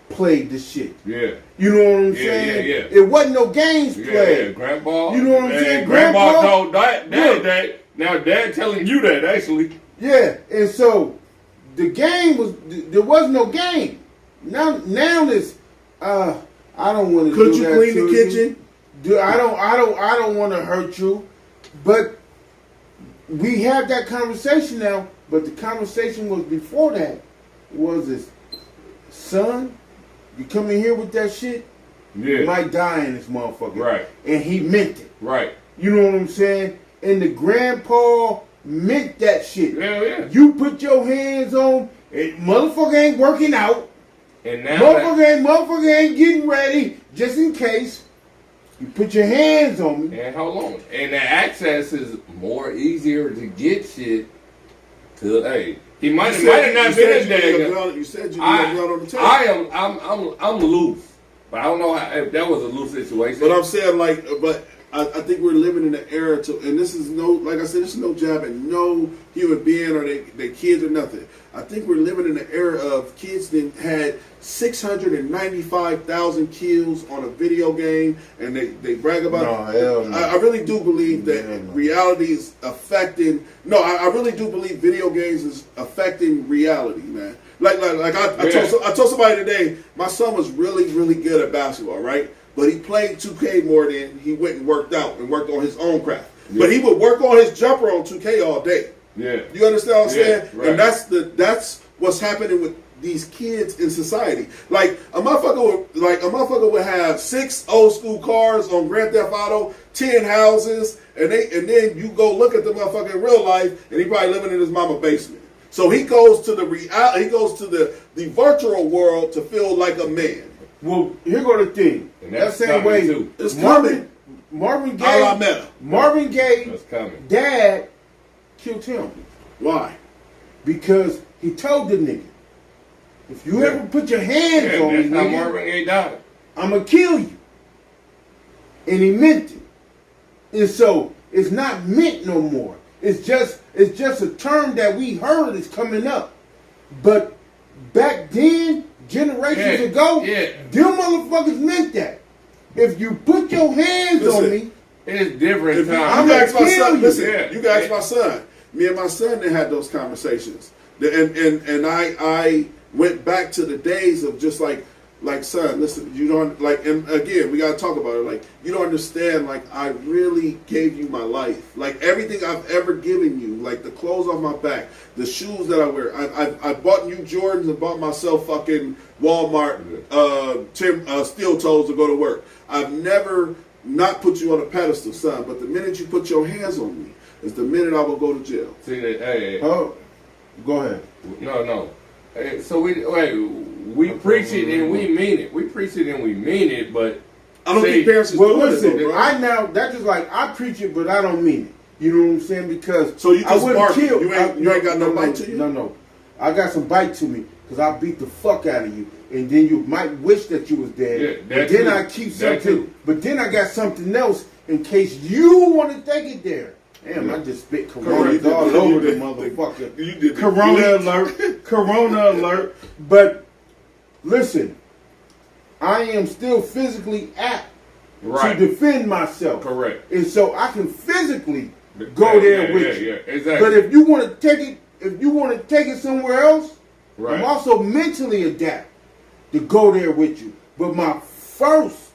played the shit. Yeah. You know what I'm saying? Yeah. It wasn't no games played. Yeah, Grandpa. You know what I'm saying? Grandpa told Dad that. Now Dad telling you that, actually. Yeah, and so the game there was no game. Now it's I don't want to. Could you clean the kitchen? I don't want to hurt you, but we have that conversation now. But the conversation was before that. Was this, son? You come in here with that shit? You might die in this motherfucker. Right. And he meant it. Right. You know what I'm saying? And the grandpa meant that shit. Yeah. You put your hands on it, motherfucker ain't working out. And now motherfucker ain't getting ready just in case. You put your hands on me. And hold on. And the access is more easier to get shit to he might have not been his dad. You said you had blood on the table. I'm loose. But I don't know if that was a loose situation. But I'm saying I think we're living in an era and this is like I said, this is no jab at no human being or their kids or nothing. I think we're living in an era of kids that had 695,000 kills on a video game, and they brag about it. Hell no. I really do believe that reality is affecting. No, I really do believe video games is affecting reality, man. I told somebody today, my son was really, really good at basketball, right? But he played 2K more than he went and worked out and worked on his own craft. Yeah. But he would work on his jumper on 2K all day. Yeah. You understand what I'm saying? Right. And that's what's happening with these kids in society. Like a motherfucker would have 6 old school cars on Grand Theft Auto, 10 houses, and then you go look at the motherfucker in real life, and he probably living in his mama basement. So he goes to the virtual world to feel like a man. Well, here go the thing. And that's that same way, too. It's coming. Marvin Gaye, dad killed him. Why? Because he told the nigga, if you ever put your hands on me, that's how Marvin Gaye died. I'm gonna kill you. And he meant it. And so it's not meant no more. It's just a term that we heard is coming up. But back then, generations ago, them motherfuckers meant that. If you put your hands on me, it's different. I'm gonna ask my son. Listen, you can ask my son. Me and my son they had those conversations, and I went back to the days of just like son, listen, you don't like, and again we gotta talk about it. Like you don't understand. Like I really gave you my life. Like everything I've ever given you. Like the clothes off my back, the shoes that I wear. I bought new Jordans and bought myself fucking Walmart steel toes to go to work. I've never not put you on a pedestal, son. But the minute you put your hands on me, is the minute I will go to jail. See that? Hey. Oh, go ahead. No. Hey, so we preach it and we mean it. We preach it and we mean it, but I don't think parents is well, doing listen, it, bro. that's just like, I preach it, but I don't mean it. You know what I'm saying? Because so you I just wouldn't barking. kill. You ain't got no bite to you? No. I got some bite to me because I beat the fuck out of you. And then you might wish that you was dead. Yeah, but then I keep something. But then I got something else in case you want to take it there. Damn, I just spit Corona all over the motherfucker. You did Corona alert. Corona alert. But listen, I am still physically apt to defend myself. Correct. And so I can physically go there with you. Yeah, exactly. But if you want to take it, somewhere else, right. I'm also mentally adapt to go there with you. But my first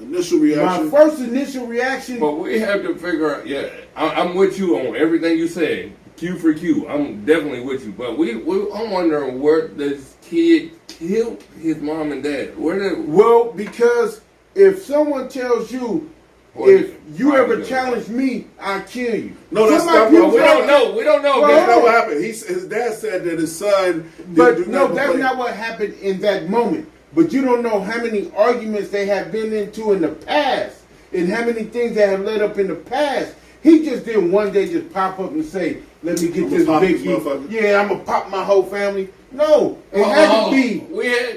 initial reaction. But we have to figure out. Yeah, I'm with you on everything you said. Q for Q. I'm definitely with you. But I'm wondering where this kid killed his mom and dad. Well, because if someone tells you, if you ever challenge me, I kill you. No, that's not what we don't know. We don't know. That's not what happened. His dad said that his son. But no, that's not what happened in that moment. But you don't know how many arguments they have been into in the past, and how many things that have led up in the past. He just didn't one day just pop up and say, "Let me get this biggie. Yeah, I'm gonna pop my whole family." No, it had to be.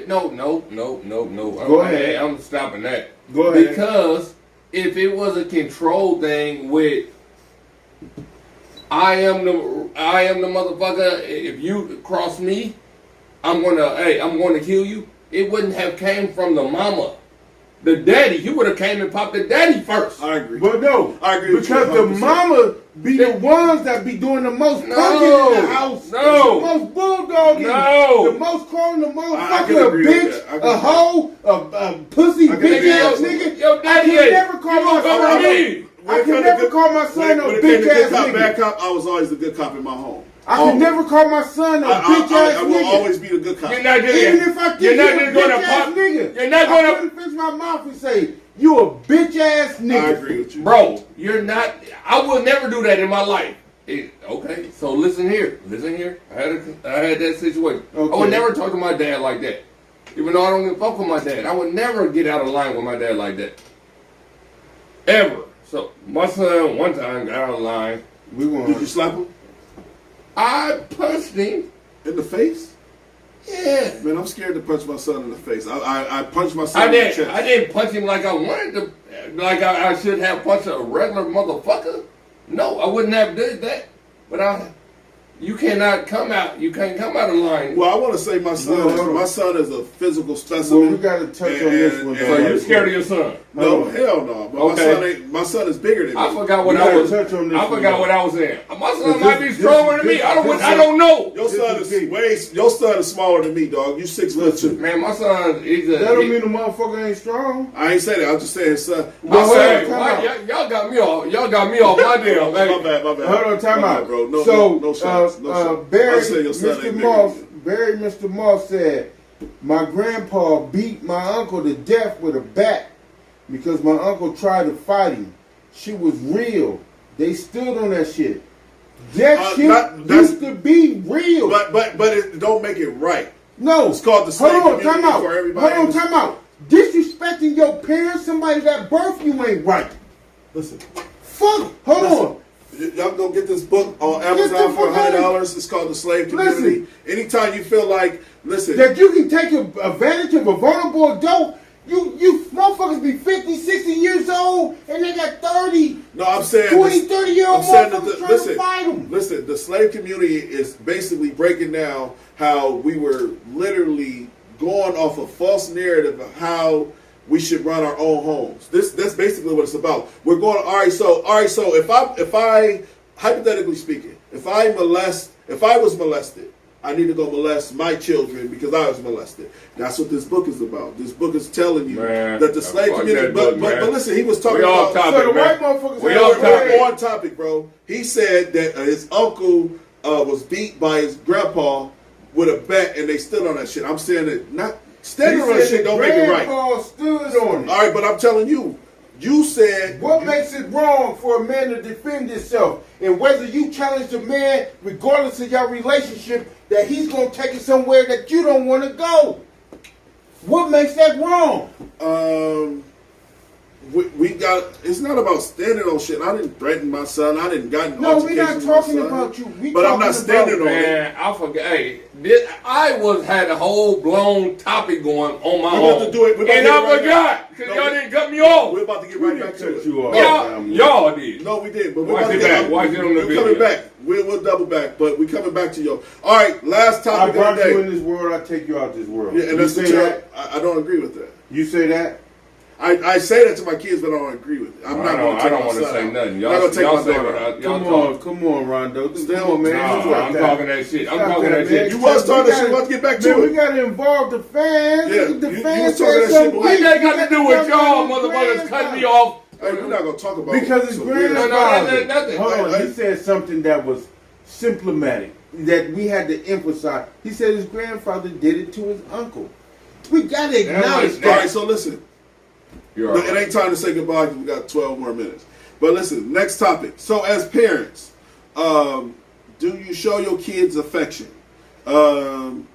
No. Go ahead. I'm stopping that. Go ahead. Because if it was a control thing with I am the motherfucker, if you cross me, I'm gonna kill you. It wouldn't have came from the mama. The daddy, you would have came and popped the daddy first. I agree. But no, I agree because the mama be the ones that be doing the most punking in the house. No. The most bulldogging. No. The most calling the I motherfucker can a agree with bitch, that. I can a hoe, a pussy, bitch ass nigga. Yo, I daddy, can never call my son. When I can never call my son a bitch ass cop, nigga. bad cop, I was always the good cop in my home. I can never call my son a bitch ass I will nigga. always be the good cop. You're not doing Even it. if I think You're you're not a just gonna bitch ass pop. nigga, You're not I gonna couldn't fix my mouth and say you a bitch ass nigga. I agree with you, bro. You're not. I will never do that in my life. Okay, so listen here. I had that situation. Okay. I would never talk to my dad like that. Even though I don't give a fuck with my dad, I would never get out of line with my dad like that. Ever. So my son one time got out of line. Did you slap him? I punched him in the face. Yeah. Man, I'm scared to punch my son in the face. I punched my son in the chest. I didn't punch him like I wanted to, like I should have punched a regular motherfucker. No, I wouldn't have did that. But you cannot come out. You can't come out of line. Well, I want to say my son is a physical specimen. Well, we got to touch on this one. So you scared of your son? No, hell no. But my son is bigger than me. I forgot what I was. I forgot what I was in. My son might be stronger than me. I don't know. Your son is smaller than me, dog. You 6'2". Man, my son. That don't mean the motherfucker ain't strong. I ain't saying that. I'm just saying his son. Y'all got me off. Y'all got me off my damn. My bad. Hold on, time out, bro. No shots. Barry, Mr. Moss said, my grandpa beat my uncle to death with a bat because my uncle tried to fight him. She was real. They stood on that shit. That shit used to be real. But it don't make it right. No. It's called the slave community for everybody. Hold on, time out. Disrespecting your parents, somebody that birthed you ain't right. Listen. Fuck. Hold on. Y'all go get this book on Amazon for $100. It's called The Slave Community. Anytime you feel like, that you can take advantage of a vulnerable adult, you motherfuckers be 50, 60 years old and they got 30, no, I'm saying 20, 30-year-old motherfuckers trying to fight them. Listen, the slave community is basically breaking down how we were literally going off a false narrative of how we should run our own homes. That's basically what it's about. We're going, all right, so if I hypothetically speaking, if I was molested, I need to go molest my children because I was molested. That's what this book is about. This book is telling you that the slave community. But listen, he was talking about. The white motherfuckers. We're on topic, bro. He said that his uncle was beat by his grandpa with a bat, and they stood on that shit. I'm saying that not standing on that shit don't make it right. Grandpa stood on it. All right, but I'm telling you. You said... What makes it wrong for a man to defend himself? And whether you challenge the man, regardless of your relationship, that he's going to take it somewhere that you don't want to go. What makes that wrong? we got. It's not about standing on shit. I didn't threaten my son. I didn't got. No, we're not talking about you. But I'm not standing on it. Man, I forgot. Hey, I had a whole blown topic going on my We're about own, to do it. and I forgot because y'all didn't cut me off. We're about to get right back to it. Y'all did. No, we did. But we're Watch about it to get back. Watch it on the we're video. coming back. We'll double back, but we're coming back to you. All right, last I topic of brought the you in day. this world, I take you out this world. Yeah, and you that's say the truth. that? I don't agree with that. You say that? I say that to my kids, but I don't agree with it. I'm not going to I don't want to say nothing. Y'all say what y'all Come on, Rondo. Stay Come on, man. No, I'm talking that shit. I'm talking that shit. You was talking that shit. Let's get back to man, it. We got to involve the fans. Yeah, The you fans was talking that said shit, but What something. that got to do with y'all motherfuckers cutting me off? Hey, we're not going to talk about Because it. his So grandfather. nothing. Hold on, he said something that was symptomatic that we had to emphasize. He said his grandfather did it to his uncle. We got to acknowledge All that. right, so listen. You're It ain't time to say goodbye because we got 12 more minutes. But listen, next topic. So as parents, do you show your kids affection? And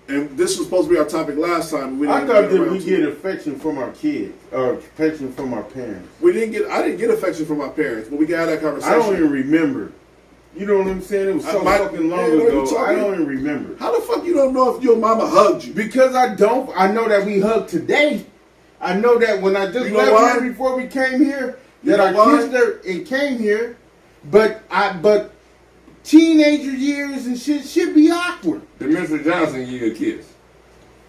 this was supposed to be our topic last time. I thought that we get affection from our kids or affection from our parents. I didn't get affection from my parents, but we got that conversation. I don't even remember. You know what I'm saying? It was so fucking long ago. I don't even remember. How the fuck you don't know if your mama hugged you? Because I don't. I know that we hugged today. I know that when I just left here before we came here, that I kissed her and came here. But teenager years and shit should be awkward. Did Mr. Johnson give you a kiss?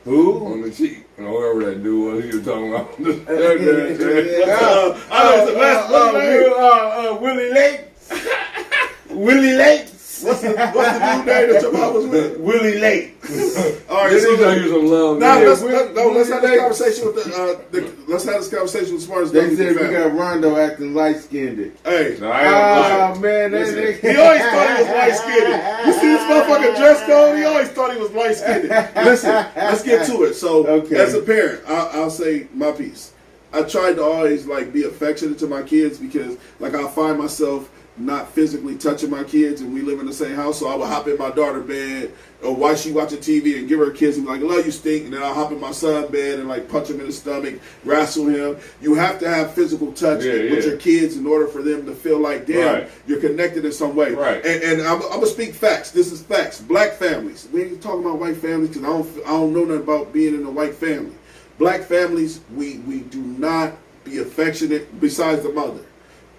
Who? On the cheek. Whoever that dude was you were talking about. Willie Lake. Willie Lake. What's the dude name that your mom was with? Willie Lake. All right, Did he show you some love? Now let's have this conversation with let's have this conversation with Smartest. They said we got Rondo acting light skinned. Hey, man, he always thought he was light skinned. You see this motherfucker dress code? He always thought he was light skinned. Listen, let's get to it. So, as a parent, I'll say my piece. I tried to always be affectionate to my kids because I find myself not physically touching my kids, and we live in the same house, so I would hop in my daughter's bed or while she watching TV and give her a kiss and be like, love you, stink, and then I'll hop in my son's bed and punch him in the stomach, wrestle him. You have to have physical touch with your kids in order for them to feel like, damn, you're connected in some way. Right. And I'm going to speak facts. This is facts. Black families. We ain't talking about white families because I don't know nothing about being in a white family. Black families, we do not be affectionate besides the mother.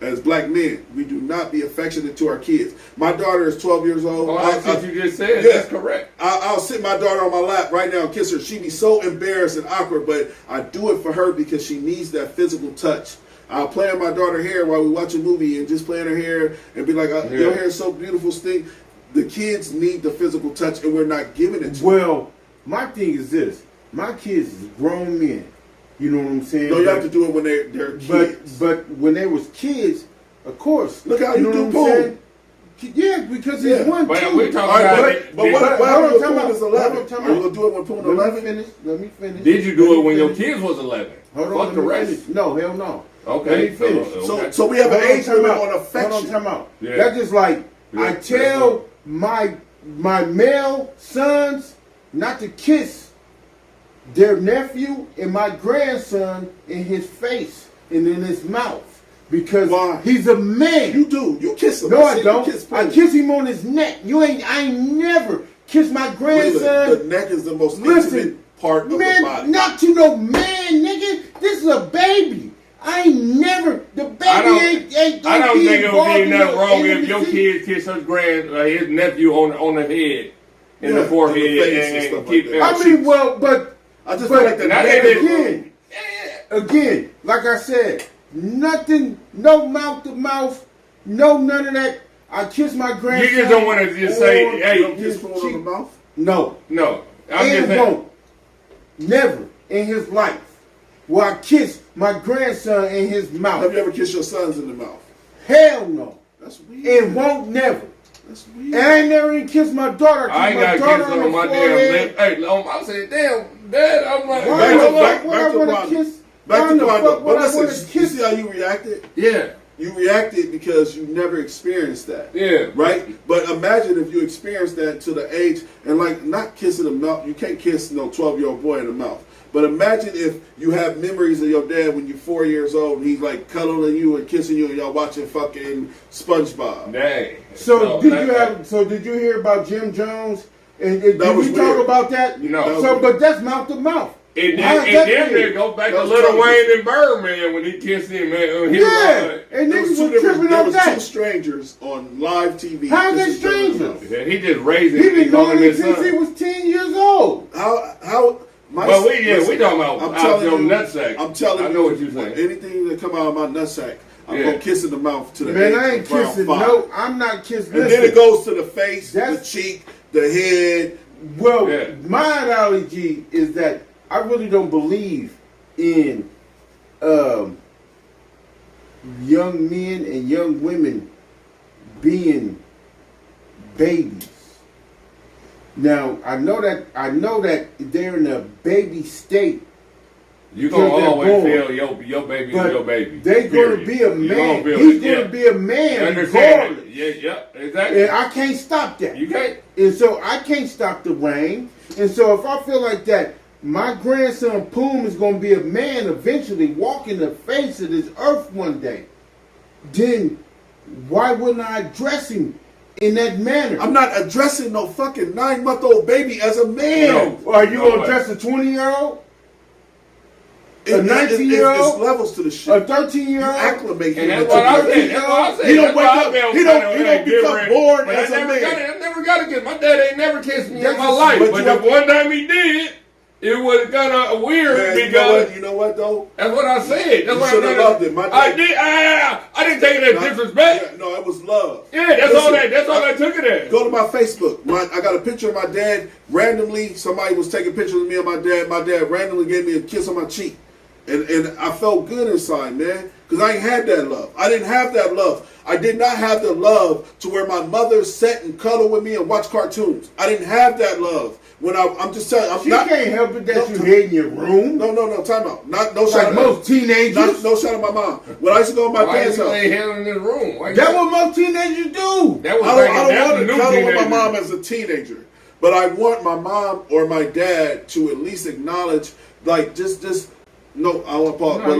As black men, we do not be affectionate to our kids. My daughter is 12 years old. That's what you just said. Yeah. That's correct. I'll sit my daughter on my lap right now and kiss her. She'd be so embarrassed and awkward, but I do it for her because she needs that physical touch. I'll play on my daughter's hair while we watch a movie and just play in her hair and be like, your hair is so beautiful, stink. The kids need the physical touch, and we're not giving it to them. Well, my thing is this. My kids is grown men. You know what I'm saying? No, you have to do it when they're kids. But when they was kids, of course. Look how you do pool. Yeah, because he's 1, 2. We're talking about but what when Poon is 11? Are you going to do it when Poon is 11? Let me finish. Did you do it when your kids was 11? Hold on, let me finish. No, hell no. Okay. Let me finish. So we have an age limit on affection. Hold on, time out. Yeah. That's just like, I tell my male sons not to kiss their nephew and my grandson in his face and in his mouth because he's a man. You do. You kiss him. No, I don't. I kiss him on his neck. I ain't never kiss my grandson. The neck is the most intimate part of the body. Not to no man, nigga. This is a baby. I ain't never. The baby ain't. I don't think it would be nothing wrong if your kid kiss his nephew on the head, in the forehead, and keep. I mean, but. I just feel like that again, like I said, nothing, no mouth to mouth, none of that. I kiss my grandson. You just don't want to just say, hey, you don't kiss Poon on the mouth? No. I'm just saying. Won't. Never in his life will I kiss my grandson in his mouth. Have you ever kissed your sons in the mouth? Hell no. That's weird. It won't never. That's weird. And I ain't never even kissed my daughter. I ain't got kissed on my damn lip. Hey, I'm saying, damn, Dad, I'm like, back to Rondo. But listen, you see how you reacted? Yeah. You reacted because you never experienced that. Yeah. Right? But imagine if you experienced that to the age, and not kissing the mouth. You can't kiss no 12-year-old boy in the mouth. But imagine if you have memories of your dad when you're 4 years old and he's like cuddling you and kissing you and y'all watching fucking SpongeBob. Dang. So did you hear about Jim Jones? And did That was we talk weird. about that? No. So, but that's mouth to mouth. And How is then that there weird? goes back to That was Little crazy. Wayne and Birdman when he kissed him, man. He was And There niggas was was two tripping there on was that. two strangers on live TV. How is that kissing each other. strangers? yeah, he just raised He him. been called knowing him it his since son. he was 10 years old. How? My, But we listen, talking about I'm out telling your you, nutsack. I'm telling I you, know what you're saying. Anything that come out of my nutsack, I'm Yeah. gonna kiss in the mouth to the Man, age I ain't of around kissing. 5. No, I'm not kissing. And then it goes to the face, the That's- cheek, the head. Well, Yeah. my analogy is that I really don't believe in young men and young women being babies. Now, I know that they're in a baby state. You gonna Because they're always born. feel your baby But is your baby. They're going to Period. be a You man. feel He's it, going yeah. to be a man Understand regardless. it. Yeah, exactly. And I can't stop that. You can't. And so I can't stop the rain. And so if I feel like that, my grandson Poom is going to be a man eventually, walking the face of this earth one day, then why wouldn't I address him in that manner? I'm not addressing no fucking 9-month-old baby as a man. No. Are you No going to way. address a 20-year-old? It- A it- 19-year-old? It's levels to the shit. A 13-year-old? Acclimate him. And that's to what I the- said. That's what I said. He don't That's wake why I up. felt He kinda don't like become different. born But as a I man. never got to kiss. My dad ain't never kissed me in That's my a- life. but But you- if one time he did, it was kind of weird Man, because you know what though? that's what I said. That's You what should I have said. loved it. My I dad- did. I didn't take it as disrespect. Yeah, no, it was love. Yeah, that's Listen, all that. That's all I took it as. Go to my Facebook. I got a picture of my dad. Randomly, somebody was taking pictures of me and my dad. My dad randomly gave me a kiss on my cheek. And I felt good inside, man. Because I ain't had that love. I didn't have that love. I did not have the love to where my mother sat and cuddled with me and watched cartoons. I didn't have that love. When I'm just telling you, I'm She not. can't help it that you hid in your room. No, time out. No Like shout out. most teenagers. No shout out my mom. When I used to go to my Why dad's you house. ain't handling this room? Why you- That's what most teenagers do. That was I back in- don't that want was to new cuddle with my teenagers. mom as a teenager, but I want my mom or my dad to at least acknowledge, like, just no, I want Paul, No, but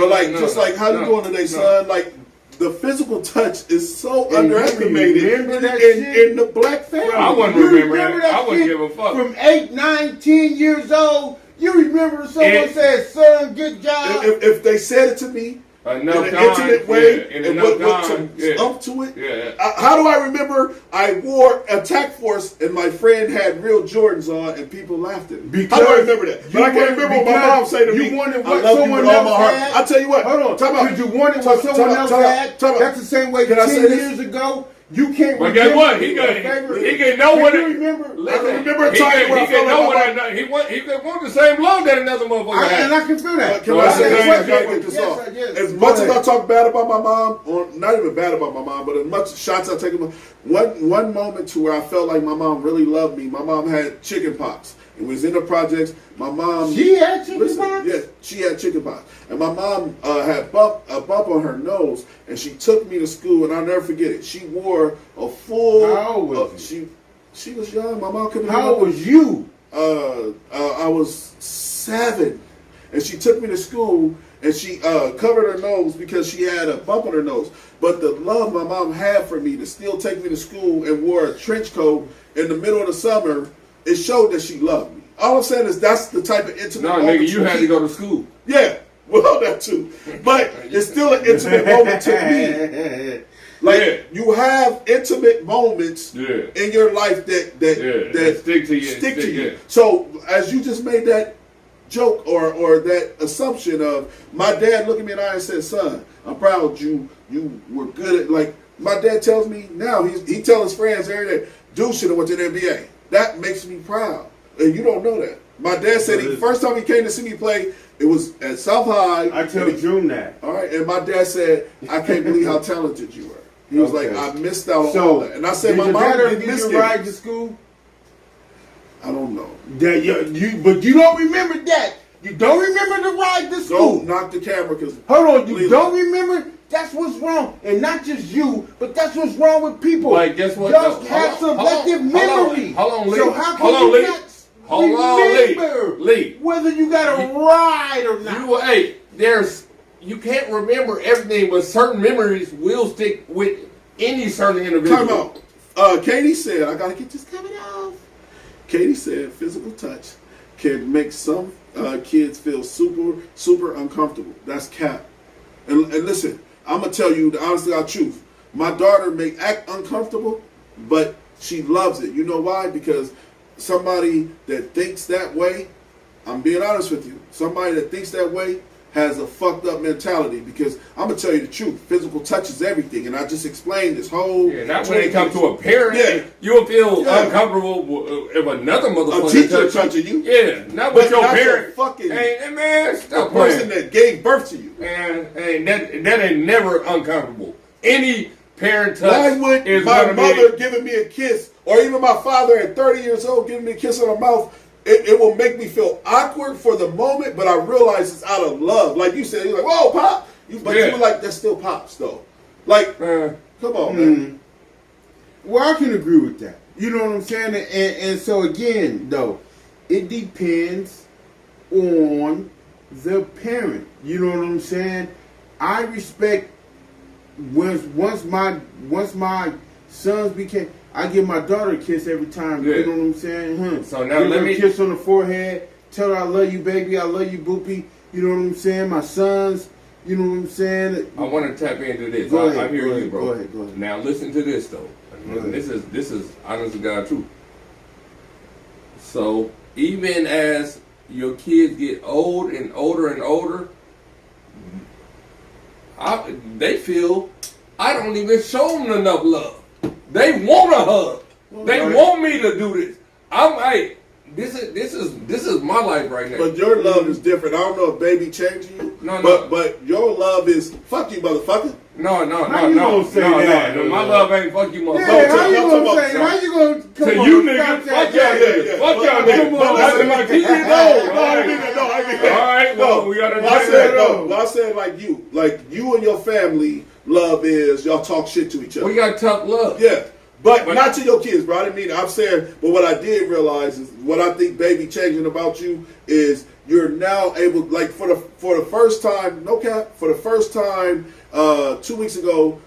like, no, just like, how you no, doing today, no. son? Like, the physical touch is so And you underestimated remember that in shit? the black family. I wouldn't You remember that. that I wouldn't shit give a fuck. From 8, 9, 10 years old, you remember someone It- said, son, good job. If they said it to me Enough in an time, intimate way, yeah, in and enough what time, yeah. up to it, Yeah. how do I remember I wore Attack Force and my friend had real Jordans on and people laughed at me? How do I remember that? But I can't remember what my mom said to me. You wanted I what love you someone with all my else heart. had. I tell you what. Hold on. Time out. Because you wanted Time what out, someone time out, else time out, had. time out. That's the same way Can I 10 say this? years ago, you can't But guess remember what? He your can favorite. know what Can it. you remember? Listen, I remember a he time can- where I he felt can know like what my he can want the same love that another motherfucker And had. I can feel that. Can Well, I that's say the this? same I gotta thing. get this Yes, off. yes. As Go much as ahead. I talk bad about my mom, or not even bad about my mom, but as much shots I take, one moment to where I felt like my mom really loved me. My mom had chicken pox. It was in the projects. My mom. She had chicken pox? Yes, she had chicken pox, and my mom had a bump on her nose, and she took me to school, and I'll never forget it. She wore a full. How old was she was young. My mom couldn't. How old was you? I was 7, and she took me to school, and she covered her nose because she had a bump on her nose. But the love my mom had for me to still take me to school and wore a trench coat in the middle of the summer, it showed that she loved me. All I'm saying is that's the type of intimate No, moment nigga, you had to keep. go to school. Yeah, well, that too. But it's still an intimate moment to me. Like, Yeah. you have intimate moments Yeah. in your life that That stick to you. stick to you. Yeah. So as you just made that joke or that assumption of my dad looking me in the eye and said, "Son, I'm proud you were good at," like my dad tells me now, he tells his friends every day, "Dude should have went to the NBA." That makes me proud. And you don't know that. My dad said first time he came to see me play, it was at South High. I tell June that. All right, and my dad said, "I can't believe how talented you were." He was Okay. like, "I missed out on all that," and I said, did "My your mom dad ever didn't give miss you a ride it." to school? I don't know. That but you don't remember that. You don't remember the ride to school. Don't knock the camera, because Hold on, you Please. don't remember? That's what's wrong. And not just you, but that's what's wrong with people. Like, guess what? Y'all though? have Hold on, selective hold on, memory. Hold on, Lee. So how Hold can on, you Lee. not? Hold on, Lee. Whether you got a ride or not. You can't remember everything, but certain memories will stick with any certain individual. Time out. Katie said, I gotta get this coming off. Katie said physical touch can make some kids feel super, super uncomfortable. That's cap. And listen, I'm gonna tell you the honest to God truth. My daughter may act uncomfortable, but she loves it. You know why? Because somebody that thinks that way, I'm being honest with you, somebody that thinks that way has a fucked up mentality, because I'm gonna tell you the truth. Physical touch is everything, and I just explained this whole. Yeah, not when it comes to a parent. You'll feel uncomfortable if another motherfucker. A teacher touching you. Yeah, not with your parent. Fucking man, stop the person that gave birth to you. Man, that ain't never uncomfortable. Any parent touch. Why would is my mother giving me a kiss, or even my father at 30 years old giving me a kiss on the mouth? It will make me feel awkward for the moment, but I realize it's out of love. Like you said, you're like, whoa, Pop. But you were like, that's still Pops, though. Like, come on, man. Well, I can agree with that. You know what I'm saying? And so, again, though, it depends on the parent. You know what I'm saying? I respect once my sons became... I give my daughter a kiss every time. You know what I'm saying? So now give let her me a kiss on the forehead. Tell her I love you, baby. I love you, boopy. You know what I'm saying? My sons. You know what I'm saying? I want to tap into this. Go ahead, I hear you, bro. Go ahead. Now listen to this though. This is honest to God truth. So even as your kids get old and older and older, they feel I don't even show them enough love. They want a hug. They want me to do this. This is my life right now. But your love is different. I don't know if baby changing you. But your love is fuck you, motherfucker. No. How you gonna say that? My love ain't fuck you, motherfucker. Yeah, how you gonna say that? How you gonna come to on? You niggas, fuck y'all niggas. Fuck y'all niggas. That's my kids. No. All right, well, we gotta I said like you and your family love is y'all talk shit to each other. We got tough love. Yeah. But not to your kids, bro. I didn't mean it. I'm saying, but what I did realize is what I think baby changing about you is you're now able, like for the first time, no cap, for the first time 2 weeks ago,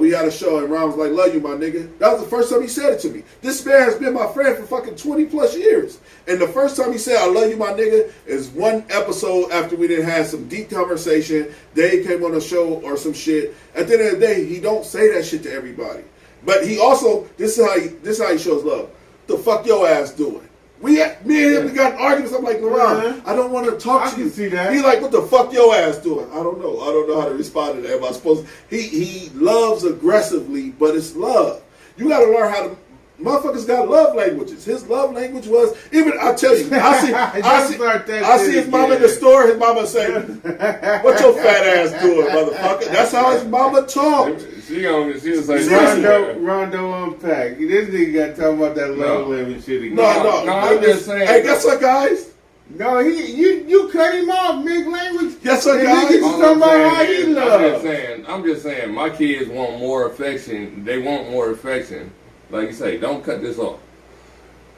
we had a show and Ron was like, love you, my nigga. That was the first time he said it to me. This man has been my friend for fucking 20 plus years. And the first time he said, I love you, my nigga, is one episode after we didn't have some deep conversation. Dave came on a show or some shit. At the end of the day, he don't say that shit to everybody. But he also, this is how he shows love. The fuck your ass doing? Me and him, we got arguments. I'm like, Laurent, I don't want to talk to you. See that. He like, what the fuck your ass doing? I don't know how to respond to that. Am I supposed to? He loves aggressively, but it's love. You got to learn how to. Motherfuckers got love languages. His love language was I tell you, I see his mama in the store. His mama say, "What your fat ass doing, motherfucker?" That's how his mama talked. She was like, Rondo unpack. This nigga got talking about that love language shit again. No, I'm just saying. Hey, guess what, guys? No, you cut him off mid language. Guess what, guys? Talking about how he love. I'm just saying. My kids want more affection. They want more affection. Like you say, don't cut this off.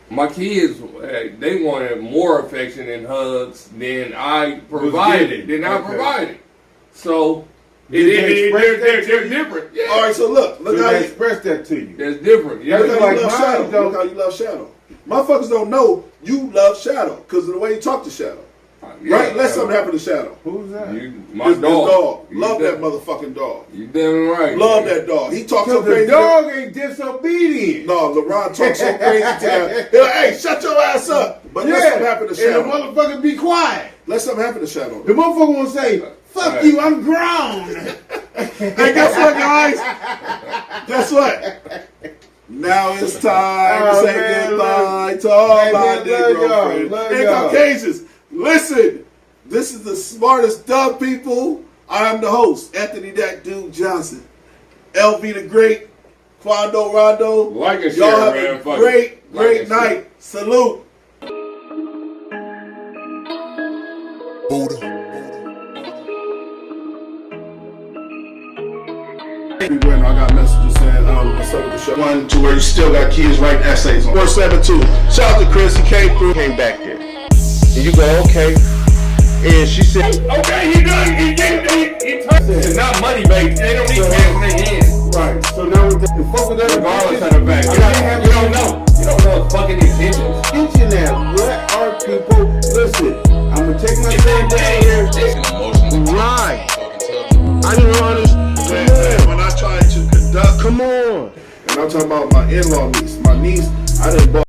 My kids, they wanted more affection and hugs than I provided. So they're different. Yeah. All right, so look so how they express that to you. It's different. Yeah. Look how you love Shadow. Motherfuckers don't know you love Shadow because of the way you talk to Shadow. Yeah, right? Let something happen to Shadow. Who's that? My dog. Love that motherfucking dog. You damn right. Love that dog. He talks so crazy. The dog ain't disobedient. No, LeBron talks so crazy to him. He's like, hey, shut your ass up. But let something happen to Shadow. And the motherfucker be quiet. Let something happen to Shadow. The motherfucker won't say, fuck you, I'm grown. Hey, guess what, guys? Guess what? Now it's time to say goodbye to all my Negro friends and Caucasians. Listen, this is the smartest dumb people. I am the host, Anthony That Dude Johnson. LV the Great, Quando Rondo. Like and y'all share, have a great night. Salute. Buddha. Bueno, I got messages saying, what's up with the show? One to where you still got kids writing essays on. 472. Shout out to Chris, he came through, came back there. And you go, okay. And she said, okay, he done. He turned it. It's not money, baby. They don't need cash in their hands. Right. So now the fuck with that. Regardless of the fact, you don't know. You don't know his fucking intentions. Attention now. What are people? Listen, I'm gonna take my time down here. Right. I didn't understand. when I tried to conduct, Come on. and I'm talking about my in-law niece. My niece, I didn't